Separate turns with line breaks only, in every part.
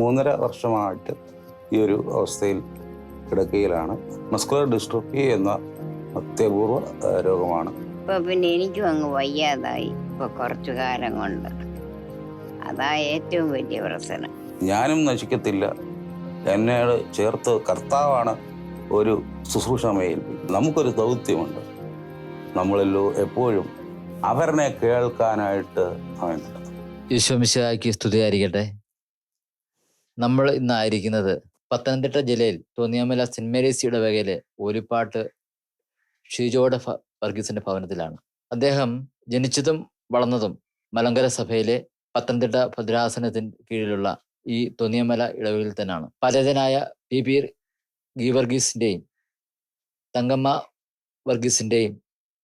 3.5 വർഷമായിട്ട് ഈ ഒരു അവസ്ഥയിൽ കിടക്കയിലാണ്. മസ്കുലർ ഡിസ്ട്രോഫി എന്ന അത്യപൂർവ രോഗമാണ്.
ഇപ്പൊ പിന്നെ എനിക്കും അങ്ങ് വയ്യാതായി ഇപ്പൊ കുറച്ചു കാലം കൊണ്ട്. അതാ ഏറ്റവും വലിയ പ്രശ്നം.
ഞാനും നശിക്കത്തില്ല, എന്നോട് ചേർത്ത് കർത്താവാണ് ഒരു ശുശ്രൂഷമയിൽ. നമുക്കൊരു ദൗത്യമുണ്ട്. നമ്മളെല്ലോ എപ്പോഴും അവരെ കേൾക്കാനായിട്ട് അവനുണ്ട്.
ഈശോ മിശിഹായ്ക്ക് സ്തുതിയായിരിക്കട്ടെ. നമ്മൾ ഇന്നായിരിക്കുന്നത് പത്തനംതിട്ട ജില്ലയിൽ തോന്നിയാമല സെന്റ് മേരീസ് ഇടവകയിലെ ഓലിപ്പാട്ട് ഷീജോയുടെ വർഗീസിന്റെ ഭവനത്തിലാണ്. അദ്ദേഹം ജനിച്ചതും വളർന്നതും മലങ്കര സഭയിലെ പത്തനംതിട്ട ഭദ്രാസനത്തിന് കീഴിലുള്ള ഈ തോന്നിയാമല ഇടവകയിൽ തന്നെയാണ്. പരേതനായ പി ഗീവർഗീസിന്റെയും തങ്കമ്മ വർഗീസിന്റെയും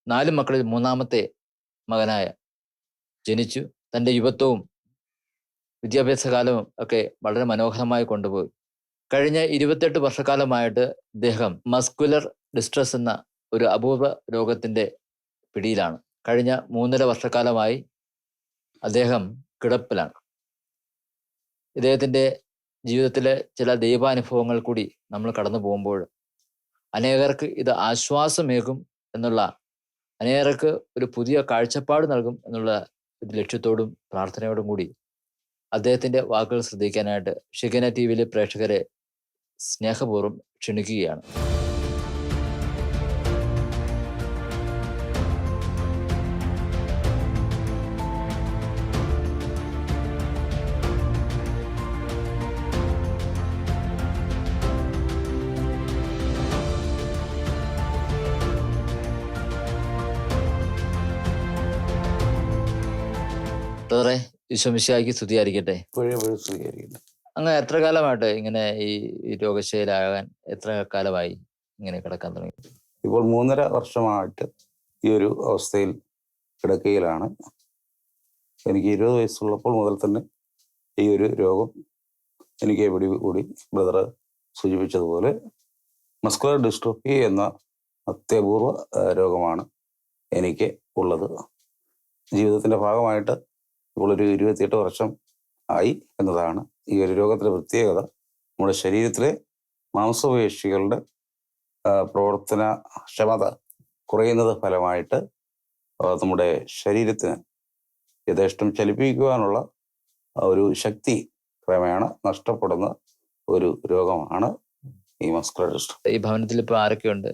4 മക്കളിൽ 3ാമത്തെ മകനായ ജനിച്ചു. തൻ്റെ യുവത്വവും വിദ്യാഭ്യാസ കാലവും ഒക്കെ വളരെ മനോഹരമായി കൊണ്ടുപോയി. കഴിഞ്ഞ 28 വർഷക്കാലമായിട്ട് ഇദ്ദേഹം മസ്കുലർ ഡിസ്ട്രസ് എന്ന ഒരു അപൂർവ രോഗത്തിന്റെ പിടിയിലാണ്. കഴിഞ്ഞ 3.5 വർഷക്കാലമായി അദ്ദേഹം കിടപ്പിലാണ്. ഇദ്ദേഹത്തിന്റെ ജീവിതത്തിലെ ചില ദൈവാനുഭവങ്ങൾ കൂടി നമ്മൾ കടന്നു പോകുമ്പോൾ അനേകർക്ക് ഇത് ആശ്വാസമേകും എന്നുള്ള, അനേകർക്ക് ഒരു പുതിയ കാഴ്ചപ്പാട് നൽകും എന്നുള്ള ഒരു ലക്ഷ്യത്തോടും പ്രാർത്ഥനയോടും കൂടി അദ്ദേഹത്തിന്റെ വാക്കുകൾ ശ്രദ്ധിക്കാനായിട്ട് ഷിഗന ടിവിയിലെ പ്രേക്ഷകരെ സ്നേഹപൂർവ്വം ക്ഷണിക്കുകയാണ്. ബ്രദറെ, ഈശോ മിശിഹായ്ക്ക് സ്തുതിയായിരിക്കട്ടെ. അങ്ങ് എത്ര കാലമായിട്ട് ഇങ്ങനെ ഈ രോഗശൈലാകാൻ എത്ര കാലമായി ഇങ്ങനെ കിടക്കാൻ തുടങ്ങി?
ഇപ്പോൾ 3.5 വർഷമായിട്ട് ഈ ഒരു അവസ്ഥയിൽ കിടക്കയിലാണ്. എനിക്ക് 20 വയസ്സുള്ളപ്പോൾ മുതൽ തന്നെ ഈ ഒരു രോഗം എനിക്ക് പിടികൂടി. ബ്രദർ സൂചിപ്പിച്ചതുപോലെ മസ്കുലർ ഡിസ്ട്രോഫി എന്ന അത്യപൂർവ രോഗമാണ് എനിക്ക് ഉള്ളത്. ജീവിതത്തിൻ്റെ ഭാഗമായിട്ട് ഇപ്പോൾ ഒരു 28 വർഷം ആയി എന്നതാണ്. ഈ ഒരു രോഗത്തിൻ്റെ പ്രത്യേകത നമ്മുടെ ശരീരത്തിലെ മാംസപേശികളുടെ പ്രവർത്തനക്ഷമത കുറയുന്നത് ഫലമായിട്ട് നമ്മുടെ ശരീരത്തിന് യഥേഷ്ടം ചലിപ്പിക്കുവാനുള്ള ഒരു ശക്തി ക്രമേണ നഷ്ടപ്പെടുന്ന ഒരു രോഗമാണ് ഈ മസ്കുലർ ഡിസ്ട്രോഫി.
ഈ ഭവനത്തിൽ ഇപ്പോൾ ആരൊക്കെയുണ്ട്?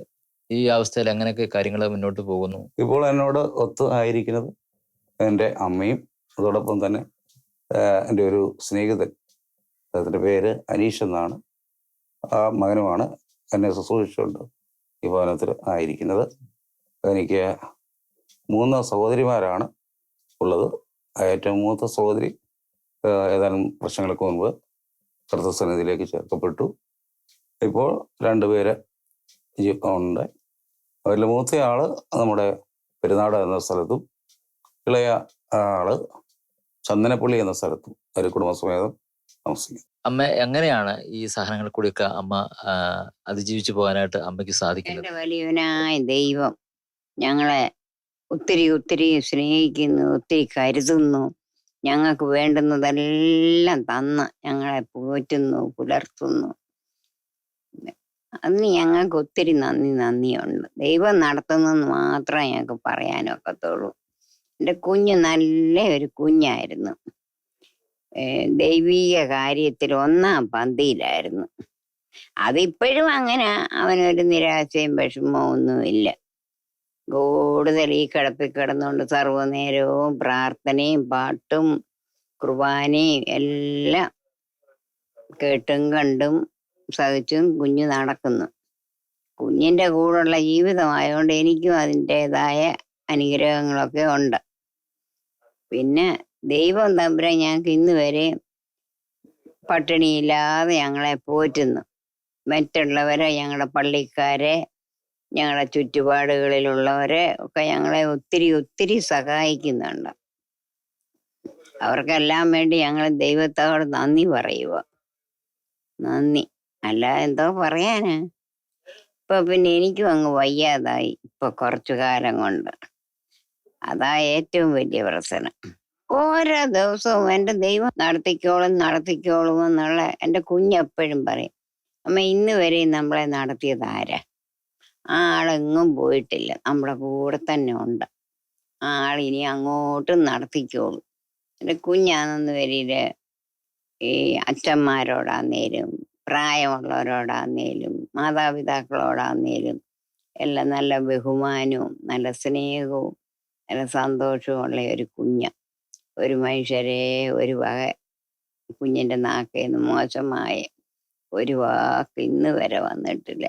ഈ അവസ്ഥയിൽ എങ്ങനെയൊക്കെ കാര്യങ്ങൾ മുന്നോട്ട് പോകുന്നു?
ഇപ്പോൾ എന്നോട് ഒത്ത് ആയിരിക്കുന്നത് എൻ്റെ അമ്മയും അതോടൊപ്പം തന്നെ എൻ്റെ ഒരു സ്നേഹിതൻ, അദ്ദേഹത്തിൻ്റെ പേര് അനീഷ് എന്നാണ്, ആ മകനുമാണ് എന്നെ ശുശ്രൂഷിച്ചുകൊണ്ട് ഈ ഭവനത്തിൽ ആയിരിക്കുന്നത്. എനിക്ക് 3 സഹോദരിമാരാണ് ഉള്ളത്. ഏറ്റവും മൂത്ത സഹോദരി ഏതാനും വർഷങ്ങൾക്ക് മുൻപ് കർത്തൃസന്നിധിയിലേക്ക് ചേർക്കപ്പെട്ടു. ഇപ്പോൾ 2 പേര് ഉണ്ട്. അതിൽ മൂത്തയാള് നമ്മുടെ പെരുന്നാട് എന്ന സ്ഥലത്തും ഇളയ ആള് ചന്ദനപ്പള്ളി എന്ന സ്ഥലത്തും ഒരു കുടുംബസമേതം താമസിക്കും.
അമ്മ എങ്ങനെയാണ് ഈ സാധനങ്ങൾ കൂടിയൊക്കെ അമ്മ അതിജീവിച്ചു പോകാനായിട്ട് അമ്മയ്ക്ക് സാധിക്കുന്നത്?
എന്റെ വലിയവനായ ദൈവം ഞങ്ങളെ ഒത്തിരി ഒത്തിരി സ്നേഹിക്കുന്നു, ഒത്തിരി കരുതുന്നു. ഞങ്ങൾക്ക് വേണ്ടുന്നതെല്ലാം തന്ന് ഞങ്ങളെ പോറ്റുന്നു, പുലർത്തുന്നു. അതിന് ഞങ്ങൾക്ക് ഒത്തിരി നന്ദിയുണ്ട്. ദൈവം നടത്തുന്നെന്ന് മാത്രമേ ഞങ്ങൾക്ക് പറയാനൊക്കത്തുള്ളൂ. എൻ്റെ കുഞ്ഞ് നല്ല ഒരു കുഞ്ഞായിരുന്നു. ദൈവീക കാര്യത്തിൽ 1ാം പന്തിയിലായിരുന്നു. അതിപ്പോഴും അങ്ങനെ. അവനൊരു നിരാശയും വിഷമവും ഒന്നുമില്ല. കൂടുതൽ ഈ കിടപ്പിൽ കിടന്നുകൊണ്ട് സർവ്വനേരവും പ്രാർത്ഥനയും പാട്ടും കുർബാനയും എല്ലാം കേട്ടും കണ്ടും സഹിച്ചും കുഞ്ഞ് നടക്കുന്നു. കുഞ്ഞിൻ്റെ കൂടെയുള്ള ജീവിതമായതുകൊണ്ട് എനിക്കും അതിൻ്റെതായ അനുഗ്രഹങ്ങളൊക്കെ ഉണ്ട്. പിന്നെ ദൈവം തമ്പുരാൻ ഞങ്ങൾക്ക് ഇന്ന് വരെ പട്ടിണിയില്ലാതെ ഞങ്ങളെ പോറ്റുന്നു. മറ്റുള്ളവരെ, ഞങ്ങളുടെ പള്ളിക്കാരെ, ഞങ്ങളുടെ ചുറ്റുപാടുകളിലുള്ളവരെ ഒക്കെ ഞങ്ങളെ ഒത്തിരി ഒത്തിരി സഹായിക്കുന്നുണ്ട്. അവർക്കെല്ലാം വേണ്ടി ഞങ്ങൾ ദൈവത്തോട് നന്ദി പറയുക. നന്ദി. അല്ല എന്തോ പറയാനാ. ഇപ്പൊ പിന്നെ എനിക്കും അങ്ങ് വയ്യാതായി ഇപ്പൊ കുറച്ചു കാലം കൊണ്ട്. അതാ ഏറ്റവും വലിയ പ്രശ്നം. ഓരോ ദിവസവും എൻ്റെ ദൈവം നടത്തിക്കോളും എന്നുള്ള എൻ്റെ കുഞ്ഞെപ്പോഴും പറയും. അമ്മ ഇന്ന് വരെയും നമ്മളെ നടത്തിയത് ആരാ? ആ ആളെങ്ങും പോയിട്ടില്ല, നമ്മുടെ കൂടെ തന്നെ ഉണ്ട്. ആ ആൾ ഇനി അങ്ങോട്ടും നടത്തിക്കോളും. എൻ്റെ കുഞ്ഞാണെന്ന് വരിയില് ഈ അച്ഛന്മാരോടാന്നേലും പ്രായമുള്ളവരോടാന്നേലും മാതാപിതാക്കളോടാന്നേലും എല്ലാം നല്ല ബഹുമാനവും നല്ല സ്നേഹവും നല്ല സന്തോഷവും ഉള്ള ഒരു കുഞ്ഞ. ഒരു മനുഷ്യരെ ഒരു വക കുഞ്ഞിൻ്റെ നാക്കേന്ന് മോശമായ ഒരു വാക്ക് ഇന്ന് വരെ വന്നിട്ടില്ല.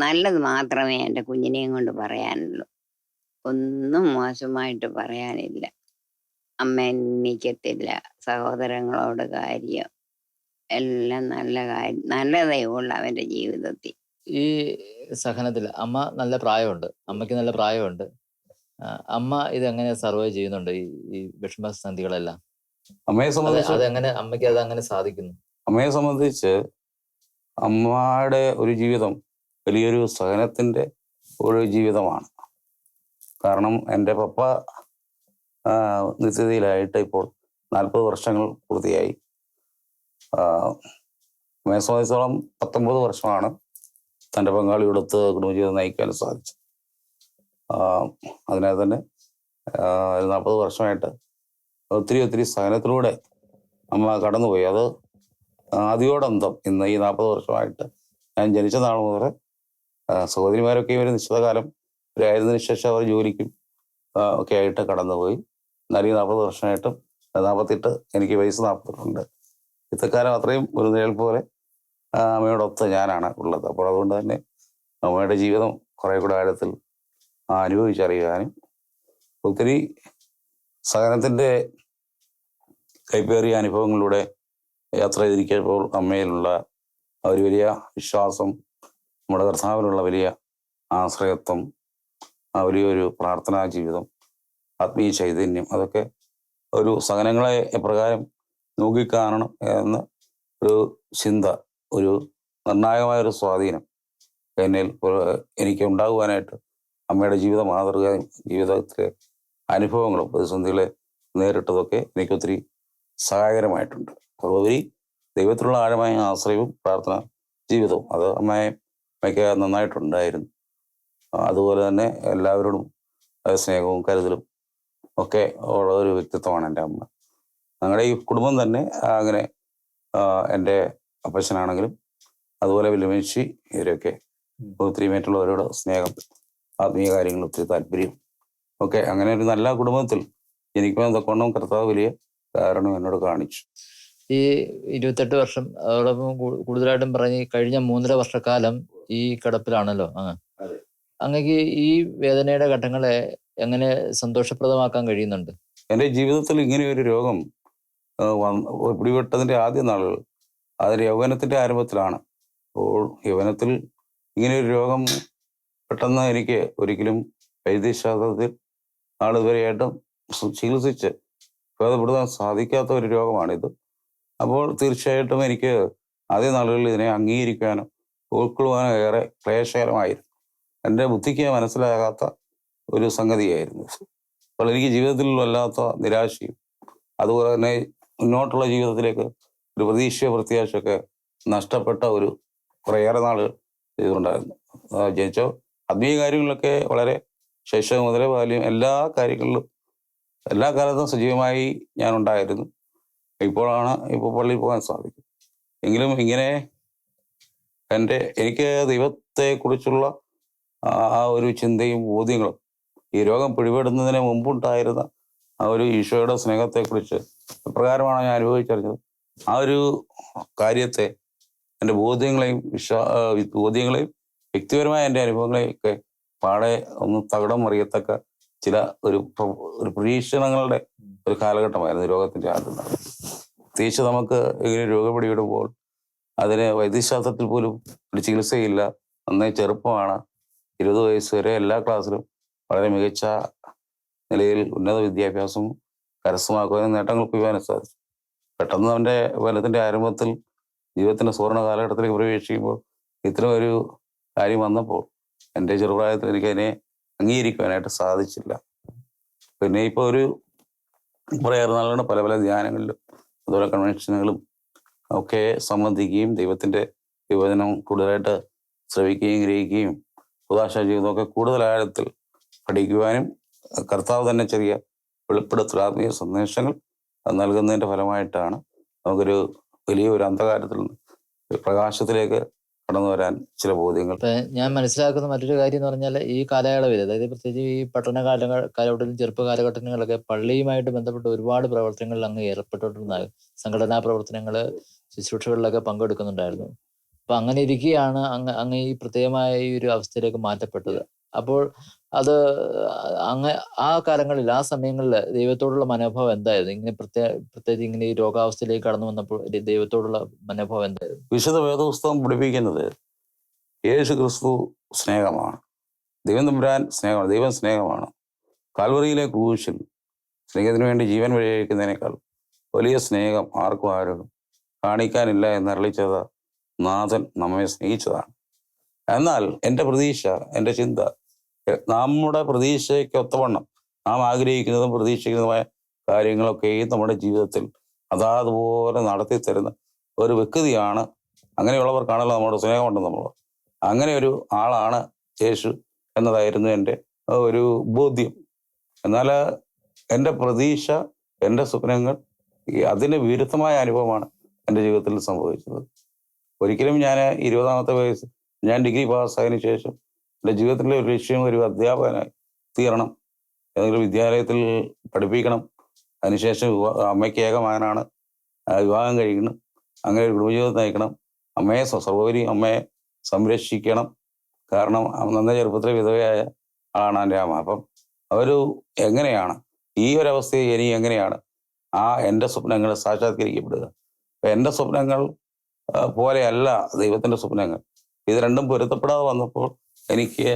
നല്ലത് മാത്രമേ എൻ്റെ കുഞ്ഞിനെയും കൊണ്ട് പറയാനുള്ളൂ. ഒന്നും മോശമായിട്ട് പറയാനില്ല. അമ്മ എണ്ണിക്കത്തില്ല, സഹോദരങ്ങളോട് കാര്യം എല്ലാം നല്ലതേ ഉള്ളു അവൻ്റെ ജീവിതത്തിൽ.
ഈ സഹനത്തിൽ അമ്മ നല്ല പ്രായമുണ്ട്, അമ്മയ്ക്ക് നല്ല പ്രായമുണ്ട്. അമ്മ ഇതെങ്ങനെ സർവൈവ് ചെയ്യുന്നുണ്ട് ഈ വിഷമസന്ധികളെല്ലാം?
അമ്മയെ സംബന്ധിച്ച്
അതെങ്ങനെ അമ്മയ്ക്ക് അതങ്ങനെ സാധിക്കുന്നു?
അമ്മയെ സംബന്ധിച്ച് അമ്മയുടെ ഒരു ജീവിതം വലിയൊരു സഹനത്തിൻ്റെ ഒരു ജീവിതമാണ്. കാരണം എൻ്റെ പപ്പ നിത്യതയിലായിട്ട് ഇപ്പോൾ 40 വർഷങ്ങൾ പൂർത്തിയായി. അമ്മയെ സംബന്ധിച്ചോളം 19 വർഷമാണ് തൻ്റെ പങ്കാളിയോടൊത്ത് കുടുംബജീവിതം നയിക്കാൻ സാധിച്ചത്. അതിനാൽ തന്നെ 40 വർഷമായിട്ട് ഒത്തിരി സഹനത്തിലൂടെ അമ്മ കടന്നുപോയി. അത് ആദ്യോടന്തം ഇന്ന് ഈ 40 വർഷമായിട്ട് ഞാൻ ജനിച്ച നാൾ മുതൽ സഹോദരിമാരൊക്കെ ഒരു നിശ്ചിത കാലം ആയതിനു ശേഷം അവർ ജോലിക്കും ഒക്കെ ആയിട്ട് കടന്നുപോയി. എന്നാൽ ഈ 40 വർഷമായിട്ടും 48, എനിക്ക് വയസ്സ് 42. ഇത്തക്കാലം അത്രയും ഒരു നിഴൽ പോലെ അമ്മയോടൊത്ത് ഞാനാണ് ഉള്ളത്. അപ്പോൾ അതുകൊണ്ട് തന്നെ അമ്മയുടെ ജീവിതം കുറെ കൂടെ ആഴത്തിൽ അനുഭവിച്ചറിയാനും ഒത്തിരി സഹനത്തിൻ്റെ കൈപ്പേറിയ അനുഭവങ്ങളിലൂടെ യാത്ര ചെയ്തിരിക്കുമ്പോൾ അമ്മയിലുള്ള ഒരു വലിയ വിശ്വാസം, നമ്മുടെ കർത്താവിലുള്ള വലിയ ആശ്രയത്വം, വലിയൊരു പ്രാർത്ഥനാ ജീവിതം, ആത്മീയ ചൈതന്യം, അതൊക്കെ ഒരു സഹനങ്ങളെ എപ്രകാരം നോക്കിക്കാണണം എന്ന ഒരു ചിന്ത, ഒരു നിർണായകമായൊരു സ്വാധീനം എനിക്ക് ഉണ്ടാകുവാനായിട്ട് അമ്മയുടെ ജീവിത മാതൃകയും ജീവിതത്തിലെ അനുഭവങ്ങളും പ്രതിസന്ധികളെ നേരിട്ടതൊക്കെ എനിക്കൊത്തിരി സഹായകരമായിട്ടുണ്ട്. അതുപരി ദൈവത്തിലുള്ള ആഴമായ ആശ്രയവും പ്രാർത്ഥന ജീവിതവും അത് അമ്മയ്ക്ക് നന്നായിട്ടുണ്ടായിരുന്നു. അതുപോലെ തന്നെ എല്ലാവരോടും സ്നേഹവും കരുതലും ഒക്കെ ഉള്ള ഒരു വ്യക്തിത്വമാണ് എൻ്റെ അമ്മ. ഞങ്ങളുടെ ഈ കുടുംബം തന്നെ അങ്ങനെ എൻ്റെ അപ്പച്ചനാണെങ്കിലും അതുപോലെ വല്യമ്മച്ചി ഇവരൊക്കെ ഒത്തിരി മറ്റുള്ളവരോട് സ്നേഹം, ആത്മീയ കാര്യങ്ങൾ ഒത്തിരി താല്പര്യം ഒക്കെ, അങ്ങനെ ഒരു നല്ല കുടുംബത്തിൽ ജനിക്കുവാൻ തക്കവണ്ണം കർത്താവ് വലിയ കാരണം എന്നോട് കാണിച്ചു.
ഈ 28 വർഷം അതോടൊപ്പം കൂടുതലായിട്ടും പറഞ്ഞ് കഴിഞ്ഞ 3.5 വർഷക്കാലം ഈ കിടപ്പിലാണല്ലോ. അങ്ങക്ക് ഈ വേദനയുടെ ഘട്ടങ്ങളെ എങ്ങനെ സന്തോഷപ്രദമാക്കാൻ കഴിയുന്നുണ്ട്?
എൻ്റെ ജീവിതത്തിൽ ഇങ്ങനെ ഒരു രോഗം പിടിപെട്ടതിൻ്റെ ആദ്യ നാളുകൾ അതിൻ്റെ യൗവനത്തിൻ്റെ ആരംഭത്തിലാണ്. അപ്പോൾ യൗവനത്തിൽ ഇങ്ങനെയൊരു രോഗം പെട്ടെന്ന് എനിക്ക് ഒരിക്കലും വൈദ്യശാസ്ത്രത്തിൽ നാളിതുവരെയായിട്ടും ചികിത്സിച്ച് ഭേദപ്പെടുത്താൻ സാധിക്കാത്ത ഒരു രോഗമാണിത്. അപ്പോൾ തീർച്ചയായിട്ടും എനിക്ക് ആദ്യ നാളുകളിൽ ഇതിനെ അംഗീകരിക്കാനോ ഉൾക്കൊള്ളുവാനോ ഏറെ ക്ലേശകരമായിരുന്നു. എൻ്റെ ബുദ്ധിക്ക് മനസ്സിലാകാത്ത ഒരു സംഗതിയായിരുന്നു. അപ്പോൾ എനിക്ക് ജീവിതത്തിൽ വല്ലാത്ത നിരാശയും അതുപോലെ തന്നെ മുന്നോട്ടുള്ള ജീവിതത്തിലേക്ക് ഒരു പ്രത്യാശയൊക്കെ നഷ്ടപ്പെട്ട ഒരു കുറേയേറെ നാളുകൾ ചെയ്തുകൊണ്ടായിരുന്നു. ജനിച്ച ആത്മീയ കാര്യങ്ങളിലൊക്കെ വളരെ ശൈശവം മുതലേ ബാല്യം എല്ലാ കാര്യങ്ങളിലും എല്ലാ കാലത്തും സജീവമായി ഞാൻ ഉണ്ടായിരുന്നു. ഇപ്പോൾ പള്ളിയിൽ പോകാൻ സാധിക്കും. എങ്കിലും ഇങ്ങനെ എനിക്ക് ദൈവത്തെക്കുറിച്ചുള്ള ആ ഒരു ചിന്തയും ബോധ്യങ്ങളും ഈ രോഗം പിടിപെടുന്നതിന് മുമ്പുണ്ടായിരുന്ന ആ ഒരു ഈശോയുടെ സ്നേഹത്തെക്കുറിച്ച് എപ്രകാരമാണ് ഞാൻ അനുഭവിച്ചറിഞ്ഞത്, ആ ഒരു കാര്യത്തെ എൻ്റെ ബോധ്യങ്ങളെയും വ്യക്തിപരമായ എൻ്റെ അനുഭവങ്ങളെയും ഒക്കെ പാടെ ഒന്ന് തകിടം മറിയത്തക്ക ചില ഒരു പരീക്ഷണങ്ങളുടെ ഒരു കാലഘട്ടമായിരുന്നു രോഗത്തിൻ്റെ ആദ്യം. പ്രത്യേകിച്ച് നമുക്ക് ഇങ്ങനെ രോഗം പിടിപെടുമ്പോൾ അതിന് വൈദ്യശാസ്ത്രത്തിൽ പോലും ഒരു ചികിത്സയില്ല. നന്നായി ചെറുപ്പമാണ്, 20 വയസ്സ് വരെ എല്ലാ ക്ലാസ്സിലും വളരെ മികച്ച നിലയിൽ ഉന്നത വിദ്യാഭ്യാസം കരസ്ഥമാക്കുവാനും നേട്ടങ്ങൾ കൊയ്യുവാനും സാധിച്ചു. പെട്ടെന്ന് അവൻ്റെ ഫലത്തിൻ്റെ ആരംഭത്തിൽ ജീവിതത്തിൻ്റെ സുവർണ കാലഘട്ടത്തിലേക്ക് പ്രവേശിക്കുമ്പോൾ ഇത്തരം ഒരു കാര്യം വന്നപ്പോൾ എൻ്റെ ചെറുപ്രായത്തിൽ എനിക്കതിനെ അംഗീകരിക്കുവാനായിട്ട് സാധിച്ചില്ല. പിന്നെ ഇപ്പോൾ ഒരു പ്രയർ നാളുകളുടെ പല പല ധ്യാനങ്ങളിലും അതുപോലെ കൺവെൻഷനുകളും ഒക്കെ സംബന്ധിക്കുകയും ദൈവത്തിൻ്റെ വിവചനം കൂടുതലായിട്ട് ശ്രവിക്കുകയും ഗ്രഹിക്കുകയും ഉദാശ ജീവിതമൊക്കെ കൂടുതൽ ആഴത്തിൽ പഠിക്കുവാനും കർത്താവ് തന്നെ ചെറിയ വെളിപ്പെടുത്തൽ ആത്മീയ സന്ദേശങ്ങൾ നൽകുന്നതിൻ്റെ ഫലമായിട്ടാണ് നമുക്കൊരു വലിയൊരു അന്ധകാരത്തിൽ നിന്ന് പ്രകാശത്തിലേക്ക് കടന്നു വരാൻ ചില ബോധ്യങ്ങൾ.
ഞാൻ മനസ്സിലാക്കുന്ന മറ്റൊരു കാര്യം എന്ന് പറഞ്ഞാൽ ഈ കാലയളവിൽ, അതായത് പ്രത്യേകിച്ച് ഈ പട്ടണ കാലഘട്ടത്തിലും ചെറുപ്പ കാലഘട്ടങ്ങളിലൊക്കെ പള്ളിയുമായിട്ട് ബന്ധപ്പെട്ട് ഒരുപാട് പ്രവർത്തനങ്ങളിൽ അങ്ങ് ഏർപ്പെട്ടിട്ടുണ്ടായി. സംഘടനാ പ്രവർത്തനങ്ങൾ, ശുശ്രൂഷകളിലൊക്കെ പങ്കെടുക്കുന്നുണ്ടായിരുന്നു. അപ്പൊ അങ്ങനെ ഇരിക്കുകയാണ് അങ്ങ് ഈ പ്രത്യേകമായ ഈ ഒരു അവസ്ഥയിലേക്ക് മാറ്റപ്പെട്ടത്. അപ്പോൾ അത് ആ കാലങ്ങളിൽ, ആ സമയങ്ങളിൽ ദൈവത്തോടുള്ള മനോഭാവം എന്തായിരുന്നു? ഇങ്ങനെ പ്രത്യേകിച്ച് ഇങ്ങനെ ഈ രോഗാവസ്ഥയിലേക്ക് കടന്നു വന്നപ്പോൾ ദൈവത്തോടുള്ള മനോഭാവം എന്തായിരുന്നു?
വിശുദ്ധ വേദപുസ്തകം പഠിപ്പിക്കുന്നത് യേശു ക്രിസ്തു സ്നേഹമാണ്, ദൈവം തമ്പുരാൻ സ്നേഹമാണ്, ദൈവം സ്നേഹമാണ്. കാൽവറിയിലെ ക്രൂശിൽ സ്നേഹത്തിന് വേണ്ടി ജീവൻ വഴിയഴിക്കുന്നതിനേക്കാൾ വലിയ സ്നേഹം ആർക്കും കാണിക്കാനില്ല എന്നറിയിച്ചത് നാഥൻ നമ്മെ സ്നേഹിച്ചതാണ്. എന്നാൽ എൻ്റെ പ്രതീക്ഷ, എൻ്റെ ചിന്ത, നമ്മുടെ പ്രതീക്ഷയ്ക്ക് ഒത്തവണ്ണം നാം ആഗ്രഹിക്കുന്നതും പ്രതീക്ഷിക്കുന്നതുമായ കാര്യങ്ങളൊക്കെയും നമ്മുടെ ജീവിതത്തിൽ അതാതുപോലെ നടത്തി തരുന്ന ഒരു വ്യക്തിയാണ്. അങ്ങനെയുള്ളവർക്കാണല്ലോ നമ്മുടെ സ്നേഹമുണ്ടെന്ന് നമ്മൾ. അങ്ങനെ ഒരു ആളാണ് യേശു എന്നതായിരുന്നു എൻ്റെ ഒരു ബോധ്യം. എന്നാൽ എൻ്റെ പ്രതീക്ഷ, എൻ്റെ സ്വപ്നങ്ങൾ അതിന് വിരുദ്ധമായ അനുഭവമാണ് എൻ്റെ ജീവിതത്തിൽ സംഭവിച്ചത്. ഒരിക്കലും ഞാൻ 20-ാമത്തെ വയസ്സ് ഞാൻ ഡിഗ്രി പാസ്സായതിനു ശേഷം എൻ്റെ ജീവിതത്തിലെ ഒരു ലക്ഷ്യം ഒരു അധ്യാപകനായി തീരണം, ഏതെങ്കിലും വിദ്യാലയത്തിൽ പഠിപ്പിക്കണം, അതിനുശേഷം അമ്മയ്ക്ക് ഏക മകനാണ്, വിവാഹം കഴിക്കണം, അങ്ങനെ ഒരു കുടുംബജീവിതം നയിക്കണം, അമ്മയെ സർവോപരി അമ്മയെ സംരക്ഷിക്കണം. കാരണം നന്ന ചെറുപ്പത്തിലെ വിധവയായ ആളാണ് എൻ്റെ അമ്മ. അപ്പം എങ്ങനെയാണ് ഈ ഒരവസ്ഥയെ ഇനി എങ്ങനെയാണ് എൻ്റെ സ്വപ്നങ്ങൾ സാക്ഷാത്കരിക്കപ്പെടുക? എൻ്റെ സ്വപ്നങ്ങൾ പോലെയല്ല ദൈവത്തിൻ്റെ സ്വപ്നങ്ങൾ. ഇത് രണ്ടും പൊരുത്തപ്പെടാതെ വന്നപ്പോൾ എനിക്ക്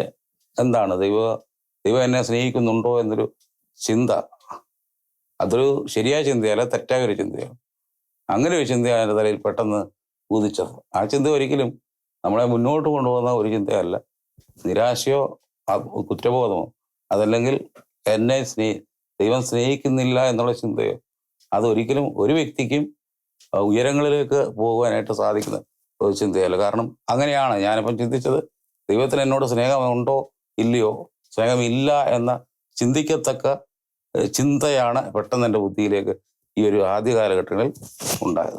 എന്താണ് ദൈവം എന്നെ സ്നേഹിക്കുന്നുണ്ടോ എന്നൊരു ചിന്ത, അതൊരു ശരിയായ ചിന്തയല്ല, തെറ്റായ ഒരു ചിന്തയാണ്. അങ്ങനെ ഒരു ചിന്തയാണ് എൻ്റെ തലയിൽ പെട്ടെന്ന് ഉദിച്ചത്. ആ ചിന്ത ഒരിക്കലും നമ്മളെ മുന്നോട്ട് കൊണ്ടുപോകുന്ന ഒരു ചിന്തയല്ല. നിരാശയോ കുറ്റബോധമോ അതല്ലെങ്കിൽ എന്നെ ദൈവം സ്നേഹിക്കുന്നില്ല എന്നുള്ള ചിന്തയോ അതൊരിക്കലും ഒരു വ്യക്തിക്കും ഉയരങ്ങളിലേക്ക് പോകുവാനായിട്ട് സാധിക്കുന്ന ഒരു ചിന്തയല്ല. കാരണം അങ്ങനെയാണ് ഞാനിപ്പം ചിന്തിച്ചത്. ദൈവത്തിന് എന്നോട് സ്നേഹമുണ്ടോ ഇല്ലയോ, സ്നേഹമില്ല എന്ന ചിന്തിക്കത്തക്ക ചിന്തയാണ് പെട്ടെന്ന് എൻ്റെ ബുദ്ധിയിലേക്ക് ഈ ഒരു ആദ്യ കാലഘട്ടങ്ങളിൽ ഉണ്ടായത്.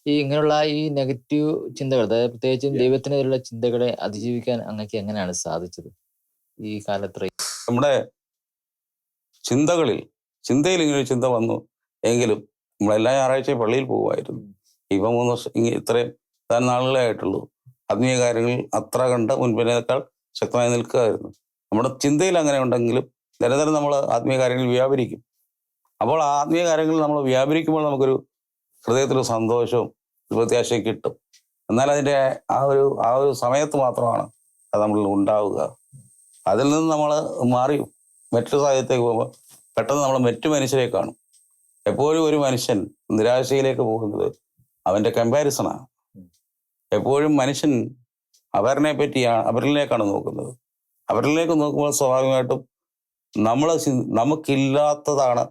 ഈ ഇങ്ങനെയുള്ള ഈ നെഗറ്റീവ് ചിന്തകൾ, അതായത് പ്രത്യേകിച്ചും ദൈവത്തിനെതിരെയുള്ള ചിന്തകളെ അതിജീവിക്കാൻ അങ്ങക്ക് എങ്ങനെയാണ് സാധിച്ചത് ഈ കാലത്ത്?
നമ്മുടെ ചിന്തയിൽ ഇങ്ങനെ ഒരു ചിന്ത വന്നു എങ്കിലും നമ്മളെല്ലാ ഞായറാഴ്ചയും പള്ളിയിൽ പോകുമായിരുന്നു. ഇപ്പം 3 വർഷം ഇത്രയും നാളുകളേ ആയിട്ടുള്ളൂ. ആത്മീയ കാര്യങ്ങളിൽ അത്ര കണ്ട് മുൻപിനേക്കാൾ ശക്തമായി നിൽക്കുകയായിരുന്നു. നമ്മുടെ ചിന്തയിൽ അങ്ങനെ ഉണ്ടെങ്കിലും നിരന്തരം നമ്മൾ ആത്മീയ കാര്യങ്ങളിൽ വ്യാപരിക്കും. അപ്പോൾ ആത്മീയ കാര്യങ്ങളിൽ നമ്മൾ വ്യാപരിക്കുമ്പോൾ നമുക്കൊരു ഹൃദയത്തിലൊരു സന്തോഷവും പ്രത്യാശയും കിട്ടും. എന്നാൽ അതിൻ്റെ ആ ഒരു സമയത്ത് മാത്രമാണ് അത് നമ്മളിൽ ഉണ്ടാവുക. അതിൽ നിന്ന് നമ്മൾ മാറി മറ്റൊരു സാഹചര്യത്തേക്ക് പോകുമ്പോൾ പെട്ടെന്ന് നമ്മൾ മറ്റു മനുഷ്യരെ കാണും. എപ്പോഴും ഒരു മനുഷ്യൻ നിരാശയിലേക്ക് പോകുന്നത് അവൻ്റെ കമ്പാരിസണാണ്. എപ്പോഴും മനുഷ്യൻ അവരിലേക്കാണ് നോക്കുന്നത്. അവരിലേക്ക് നോക്കുമ്പോൾ സ്വാഭാവികമായിട്ടും നമുക്കില്ലാത്തതാണ്